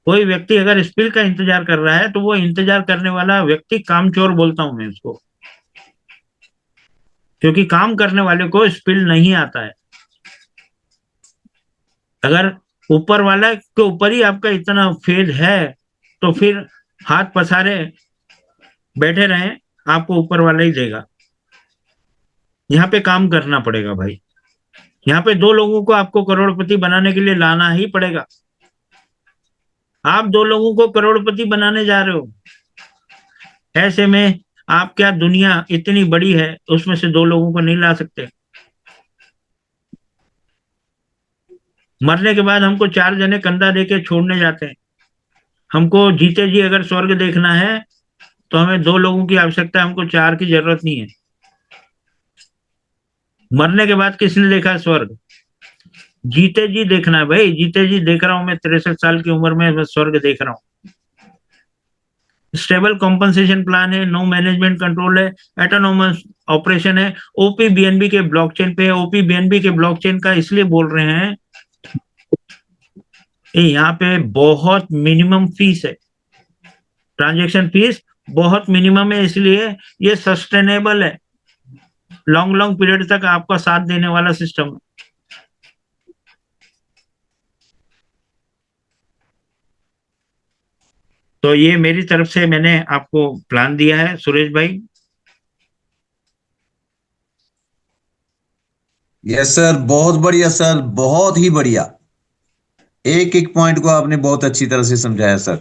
Speaker 2: कोई व्यक्ति अगर स्पिल का इंतजार कर रहा है तो वो इंतजार करने वाला व्यक्ति कामचोर बोलता हूं मैं उसको। क्योंकि काम करने वाले को स्पिल नहीं आता है। अगर ऊपर वाला के ऊपर ही आपका इतना फेद है तो फिर हाथ पसारे बैठे रहें, आपको ऊपर वाला ही देगा। यहाँ पे काम करना पड़ेगा भाई। यहाँ पे 2 लोगों को आपको करोड़पति बनाने के लिए लाना ही पड़ेगा। आप 2 लोगों को करोड़पति बनाने जा रहे हो, ऐसे में आप क्या, दुनिया इतनी बड़ी है उसमें से 2 लोगों को नहीं ला सकते? मरने के बाद हमको 4 जने कंधा देके छोड़ने जाते हैं। हमको जीते जी अगर स्वर्ग देखना है तो हमें 2 लोगों की आवश्यकता है, हमको 4 की जरूरत नहीं है। मरने के बाद किसने देखा स्वर्ग? जीते जी देखना है भाई। जीते जी देख रहा हूं मैं, 63 साल की उम्र में मैं स्वर्ग देख रहा हूं। स्टेबल कॉम्पनसेशन प्लान है, नो मैनेजमेंट कंट्रोल है, एटोनोमस ऑपरेशन है, ओपीबीएनबी के ब्लॉकचेन पे है। ओपीबीएनबी के ब्लॉकचेन का इसलिए बोल रहे हैं कि यहाँ पे बहुत मिनिमम फीस है, ट्रांजैक्शन फीस बहुत मिनिमम है, इसलिए ये सस्टेनेबल है, लॉन्ग लॉन्ग पीरियड तक आपका साथ देने वाला सिस्टम है। तो ये मेरी तरफ से मैंने आपको प्लान दिया है सुरेश भाई।
Speaker 1: यस सर, बहुत बढ़िया सर, बहुत ही बढ़िया। एक एक पॉइंट को आपने बहुत अच्छी तरह से समझाया सर।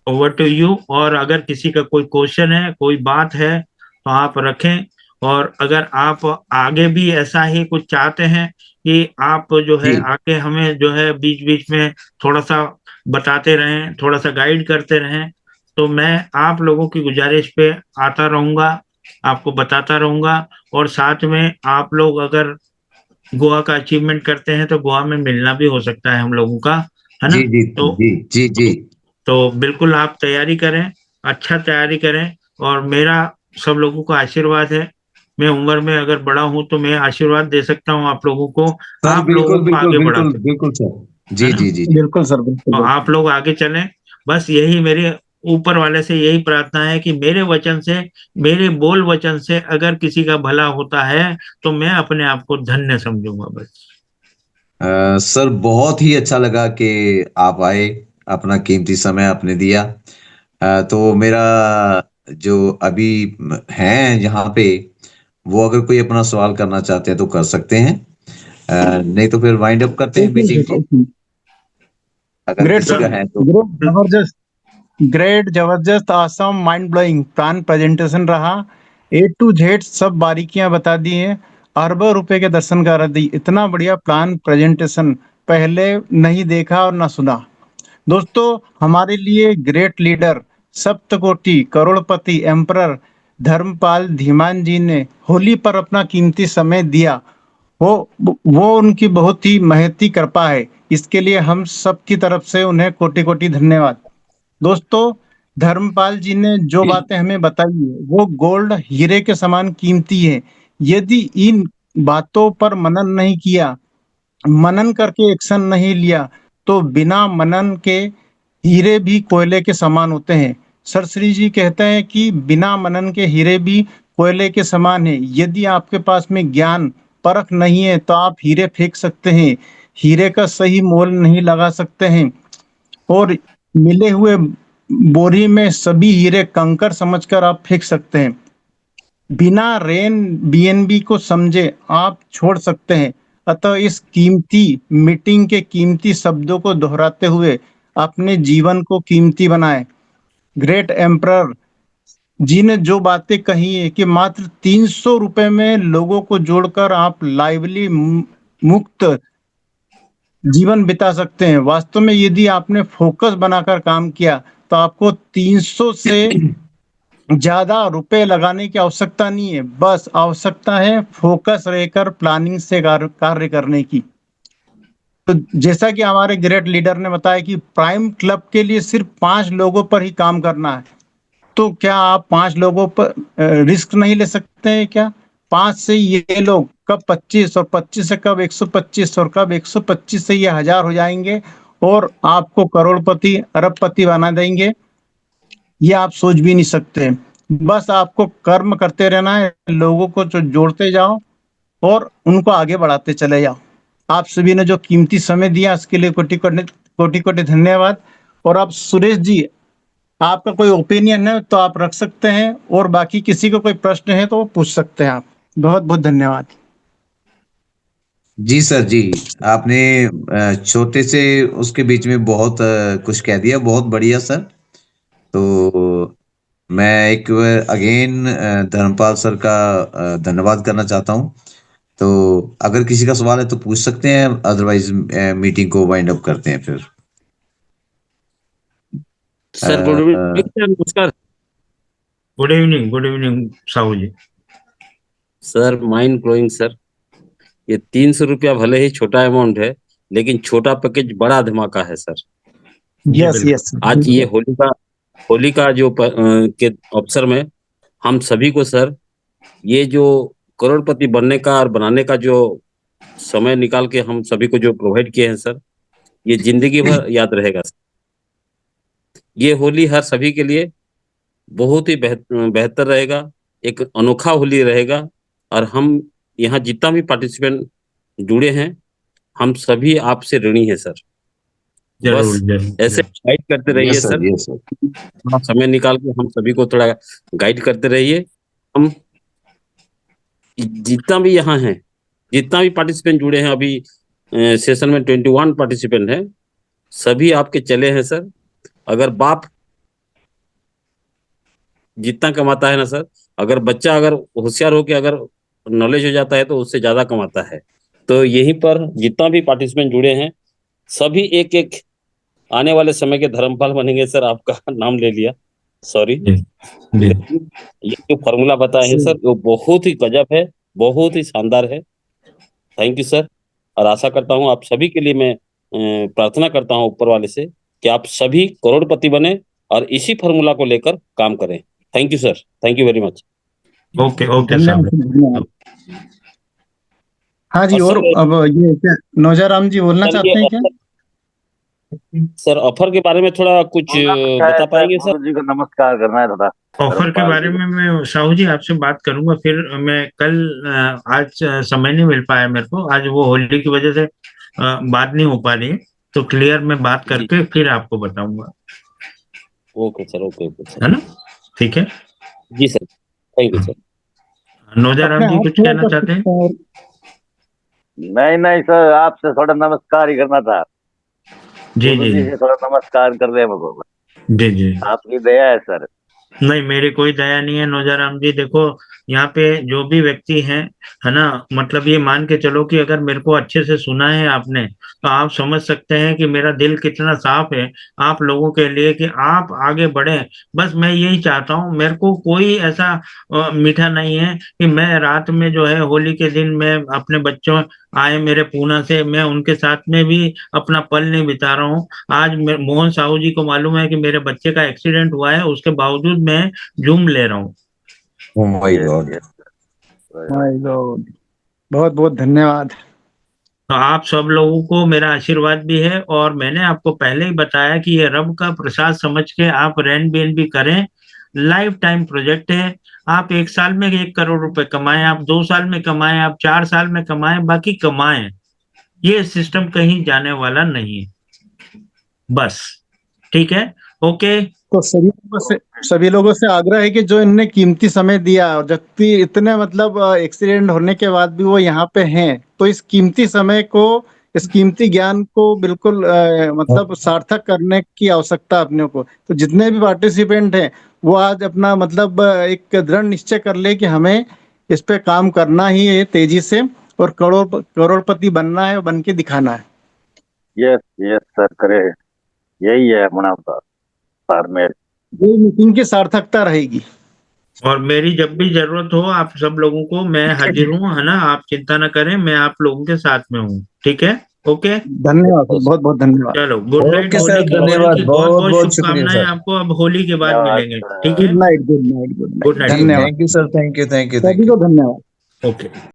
Speaker 2: Over to you. और अगर किसी का कोई क्वेश्चन है, कोई बात है, तो आप रखें। और अगर आप आगे भी ऐसा ही कुछ चाहते हैं कि आप जो है
Speaker 1: जी
Speaker 2: आके हमें जो है बीच बीच में थोड़ा सा बताते रहें, थोड़ा सा गाइड करते रहें, तो मैं आप लोगों की गुजारिश पे आता रहूंगा, आपको बताता रहूंगा। और साथ में आप लोग अगर गोवा का अचीवमेंट करते हैं तो गोवा में मिलना भी हो सकता है हम लोगों का, है ना?
Speaker 1: जी जी
Speaker 2: तो
Speaker 1: जी जी जी।
Speaker 2: तो बिल्कुल आप तैयारी करें, अच्छा तैयारी करें। और मेरा सब लोगों को आशीर्वाद है, मैं उम्र में अगर बड़ा हूं तो मैं आशीर्वाद दे सकता हूं आप लोगों को,
Speaker 1: सर
Speaker 2: आप लोगों
Speaker 1: बिल्कुल
Speaker 2: को
Speaker 1: बिल्कुल
Speaker 2: आगे
Speaker 1: बिल्कुल
Speaker 2: बढ़ाते,
Speaker 1: बिल्कुल सर।
Speaker 2: है
Speaker 1: जी
Speaker 2: ना?
Speaker 1: जी जी जी।
Speaker 3: बिल्कुल सर, बिल्कुल
Speaker 2: तो आप
Speaker 3: बिल्कुल।
Speaker 2: लोग आगे चलें, बस यही मेरे ऊपर वाले से यही प्रार्थना है कि मेरे वचन से, मेरे बोल वचन से अगर किसी का भला होता है तो मैं अपने आप को धन्य समझूंगा बस।
Speaker 1: सर बहुत ही अच्छा लगा कि आप आए, अपना कीमती समय आपने दिया। तो मेरा जो अभी हैं यहाँ पे, वो अगर कोई अपना सवाल करना चाहते हैं तो कर सकते हैं। नहीं तो फिर वाइंड अप करते हैं
Speaker 3: बिल्कुल
Speaker 1: मीटिंग को,
Speaker 3: सर।
Speaker 1: अगर
Speaker 3: ग्रेट
Speaker 1: किसी
Speaker 3: सर,
Speaker 1: का है तो।
Speaker 3: ग्रेट, जबरदस्त, ग्रेट, जबरदस्त, awesome, mind blowing plan presentation रहा। A to Z सब बारीकियां बता दी हैं। अरबों रुपए के दर्शन करा दी। इतना बढ़िया प्लान प्रेजेंटेशन पहले नहीं देखा और ना सुना। दोस्तों, हमारे लिए ग्रेट लीडर, सप्तकोटि करोड़पति एम्परर धर्मपाल धीमान जी ने होली पर अपना कीमती समय दिया। वो वो उनकी बहुत ही महती कृपा है। इसके लिए हम सब की तरफ से उन्हें कोटि कोटि धन्यवाद। दोस्तों, धर्मपाल जी ने जो बातें हमें बताई है, वो गोल्ड हीरे के समान कीमती है। यदि इन बातों पर मनन नहीं किया, मनन करके एक्शन नहीं लिया, तो बिना मनन के हीरे भी कोयले के समान होते हैं। सर श्री जी कहते हैं कि बिना मनन के हीरे भी कोयले के समान है। यदि आपके पास में ज्ञान परख नहीं है तो आप हीरे फेंक सकते हैं, हीरे का सही मोल नहीं लगा सकते हैं, और मिले हुए बोरी में सभी हीरे कंकर समझकर आप फेंक सकते हैं। बिना रेन बीएनबी को समझे आप छोड़ सकते हैं। अतः इस कीमती मीटिंग के कीमती शब्दों को दोहराते हुए अपने जीवन को कीमती बनाएं। ग्रेट एम्परर जी ने जो बातें कही है कि मात्र 300 रुपए में लोगों को जोड़कर आप लाइवली मुक्त जीवन बिता सकते हैं। वास्तव में यदि आपने फोकस बनाकर काम किया तो आपको 300 से ज्यादा रुपए लगाने की आवश्यकता नहीं है। बस आवश्यकता है फोकस रहकर प्लानिंग से कार्य करने की। तो जैसा कि हमारे ग्रेट लीडर ने बताया कि प्राइम क्लब के लिए सिर्फ 5 लोगों पर ही काम करना है। तो क्या आप 5 लोगों पर रिस्क नहीं ले सकते हैं क्या? 5 से ये लोग कब 25, और 25 से कब 125, और कब 125 से ये 1000 हो जाएंगे और आपको करोड़पति अरबपति बना देंगे, ये आप सोच भी नहीं सकते। बस आपको कर्म करते रहना है, लोगों को जो जोड़ते जाओ और उनको आगे बढ़ाते चले जाओ। आप सभी ने जो कीमती समय दिया उसके लिए कोटि कोटि धन्यवाद। और आप सुरेश जी, आपका कोई ओपिनियन है तो आप रख सकते हैं, और बाकी किसी को कोई प्रश्न है तो वो पूछ सकते हैं आप। बहुत बहुत धन्यवाद।
Speaker 1: जी सर जी, आपने छोटे से उसके बीच में बहुत कुछ कह दिया, बहुत बढ़िया सर। तो मैं एक बार अगेन धर्मपाल सर का धन्यवाद करना चाहता हूँ। तो अगर किसी का सवाल है तो पूछ सकते हैं, अदरवाइज मीटिंग को वाइंड अप करते हैं फिर।
Speaker 4: Sir good
Speaker 1: uh,
Speaker 4: evening sir, नमस्कार।
Speaker 2: Good evening Sahu ji.
Speaker 4: Sir mind blowing sir. ये 300 रुपया भले ही छोटा अमाउंट है, लेकिन छोटा पैकेज बड़ा धमाका है सर।
Speaker 2: जी
Speaker 3: यस
Speaker 2: बिल्कुल।
Speaker 3: यस
Speaker 4: आज ये होली का जो के अवसर में हम सभी को सर, ये जो करोड़पति बनने का और बनाने का जो समय निकाल के हम सभी को जो प्रोवाइड किए हैं सर, ये जिंदगी भर याद रहेगा सर। ये होली हर सभी के लिए बहुत ही बेहतर रहेगा, एक अनोखा होली रहेगा। और हम यहाँ जितना भी पार्टिसिपेंट जुड़े हैं, हम सभी आपसे ऋणी हैं सर।
Speaker 2: जरूर
Speaker 4: बस
Speaker 2: जरूर
Speaker 4: ऐसे
Speaker 2: जरूर।
Speaker 4: गाइड करते रहिए
Speaker 1: yes
Speaker 4: sir,
Speaker 1: sir, yes sir.
Speaker 4: थोड़ा समय निकाल के हम सभी को थोड़ा गाइड करते रहिए। हम जितना भी यहाँ हैं, जितना भी पार्टिसिपेंट जुड़े हैं अभी सेशन में 21 पार्टिसिपेंट हैं, सभी आपके चले हैं सर। अगर बाप जितना कमाता है ना सर, अगर बच्चा अगर होशियार होके अगर नॉलेज हो जाता है तो उससे ज्यादा कमाता है। तो यहीं पर जितना भी पार्टिसिपेंट जुड़े हैं, सभी एक एक आने वाले समय के धर्मपाल बनेंगे सर। आपका नाम ले लिया, सॉरी।
Speaker 2: जी जी।
Speaker 4: लेकिन ये जो फॉर्मूला बताए हैं सर, वो बहुत ही गजब है, बहुत ही शानदार है। Thank you sir. और आशा करता हूँ आप सभी के लिए मैं प्रार्थना करता हूँ ऊपर वाले से कि आप सभी करोड़पति बने और इसी फॉर्मूला को लेकर काम करें। Thank you sir, thank you very much.
Speaker 2: Okay okay
Speaker 3: धन्यवाद
Speaker 2: साहब।
Speaker 3: धन्यवाद। हाँ जी,
Speaker 4: और
Speaker 3: और
Speaker 4: सर
Speaker 3: अब ये क्या नौजराम जी बोलना
Speaker 4: सर ये
Speaker 3: चाहते हैं क्या?
Speaker 4: सर ऑफर के बारे में थोड़ा कुछ बता पाएंगे सर?
Speaker 5: गुरु जी को नमस्कार करना है थोड़ा।
Speaker 2: ऑफर के
Speaker 5: धर्मपाल
Speaker 2: बारे
Speaker 5: जी को।
Speaker 2: में मैं साहू जी आपसे बात करूंगा, फिर मैं कल आज समय नहीं मिल पाया मेरे को, आज वो होली की वजह से बात नहीं हो पा रही है, तो क्लियर मैं बात
Speaker 4: जी
Speaker 2: करके फिर आपको बताऊंगा,
Speaker 4: okay sir, okay okay sir.
Speaker 2: है ना? ठीक है।
Speaker 4: जी सर, थैंक यू सर।
Speaker 2: नौजराम
Speaker 3: अपने
Speaker 2: जी
Speaker 3: आप
Speaker 2: कुछ
Speaker 3: थोड़ा
Speaker 2: कहना
Speaker 3: कर
Speaker 2: चाहते हैं?
Speaker 3: सकते हैं और
Speaker 5: नहीं नहीं सर, आपसे थोड़ा नमस्कार ही करना था।
Speaker 2: जी
Speaker 5: गुरु
Speaker 2: जी
Speaker 5: जी से थोड़ा नमस्कार कर रहे हैं मुझको।
Speaker 2: जी जी।
Speaker 5: आपकी दया है सर।
Speaker 2: नहीं, मेरी कोई दया नहीं है नौजराम जी। देखो, यहाँ पे जो भी व्यक्ति हैं, है ना, मतलब ये मान के चलो कि अगर मेरे को अच्छे से सुना है आपने, तो आप समझ सकते हैं कि मेरा दिल कितना साफ है आप लोगों के लिए, कि आप आगे बढ़े। बस मैं यही चाहता हूँ, मेरे को कोई ऐसा मीठा नहीं है कि मैं रात में जो है होली के दिन मैं अपने बच्चों आए मेरे पूना से, मैं उनके साथ में भी अपना पल नहीं बिता रहा हूँ। आज मोहन साहू जी को मालूम है कि मेरे बच्चे का एक्सीडेंट हुआ है, उसके बावजूद मैं जूम ले रहा हूँ।
Speaker 1: Oh my
Speaker 5: yes
Speaker 1: God.
Speaker 5: Yes.
Speaker 3: My God, बहुत बहुत धन्यवाद।
Speaker 2: तो आप सब लोगों को मेरा आशीर्वाद भी है, और मैंने आपको पहले ही बताया कि ये रब का प्रसाद समझ के आप रैन बैन भी करें। लाइफ टाइम प्रोजेक्ट है। आप 1 साल में 1 करोड़ रुपए कमाएं, आप 2 साल में कमाएं, आप 4 साल में कमाएं, बाकी कमाएं। ये सिस्टम कहीं जाने वाला नहीं है। बस, ठीक है, ओके।
Speaker 3: तो सभी लोगों से आग्रह है कि जो इनने कीमती समय दिया, और जबकि इतने मतलब एक्सीडेंट होने के बाद भी वो यहाँ पे हैं, तो इस कीमती समय को, इस कीमती ज्ञान को बिल्कुल मतलब सार्थक करने की आवश्यकता है अपने को। तो जितने भी पार्टिसिपेंट हैं, वो आज अपना मतलब एक दृढ़ निश्चय कर ले कि हमें इस पे काम करना ही है तेजी से, और करोड़पति बनना है और बन के दिखाना है।
Speaker 5: यस यस सर, करे यही है अपना फॉर्मेट।
Speaker 3: ये मीटिंग की सार्थकता रहेगी।
Speaker 2: और मेरी जब भी जरूरत हो आप सब लोगों को, मैं हाजिर हूँ, है ना? आप चिंता न करें, मैं आप लोगों के साथ में हूँ, ठीक है? ओके,
Speaker 3: धन्यवाद सर, बहुत बहुत धन्यवाद।
Speaker 2: चलो good night.
Speaker 1: Okay sir,
Speaker 2: Holi
Speaker 1: धन्यवाद,
Speaker 2: की बहुत
Speaker 1: बहुत
Speaker 2: बहुत
Speaker 1: बहुत शुक्रिया
Speaker 2: शुभकामनाएं
Speaker 1: सर।
Speaker 2: आपको। अब होली के बाद
Speaker 5: धन्यवाद
Speaker 2: मिलेंगे,
Speaker 5: सर।
Speaker 2: ठीक
Speaker 3: गुड
Speaker 2: है?
Speaker 3: Night good night good
Speaker 2: good
Speaker 3: night.
Speaker 2: Night.
Speaker 3: धन्यवाद
Speaker 1: thank you sir, thank you, thank you, thank
Speaker 3: सभी
Speaker 1: यू।
Speaker 3: को धन्यवाद।
Speaker 2: ओके।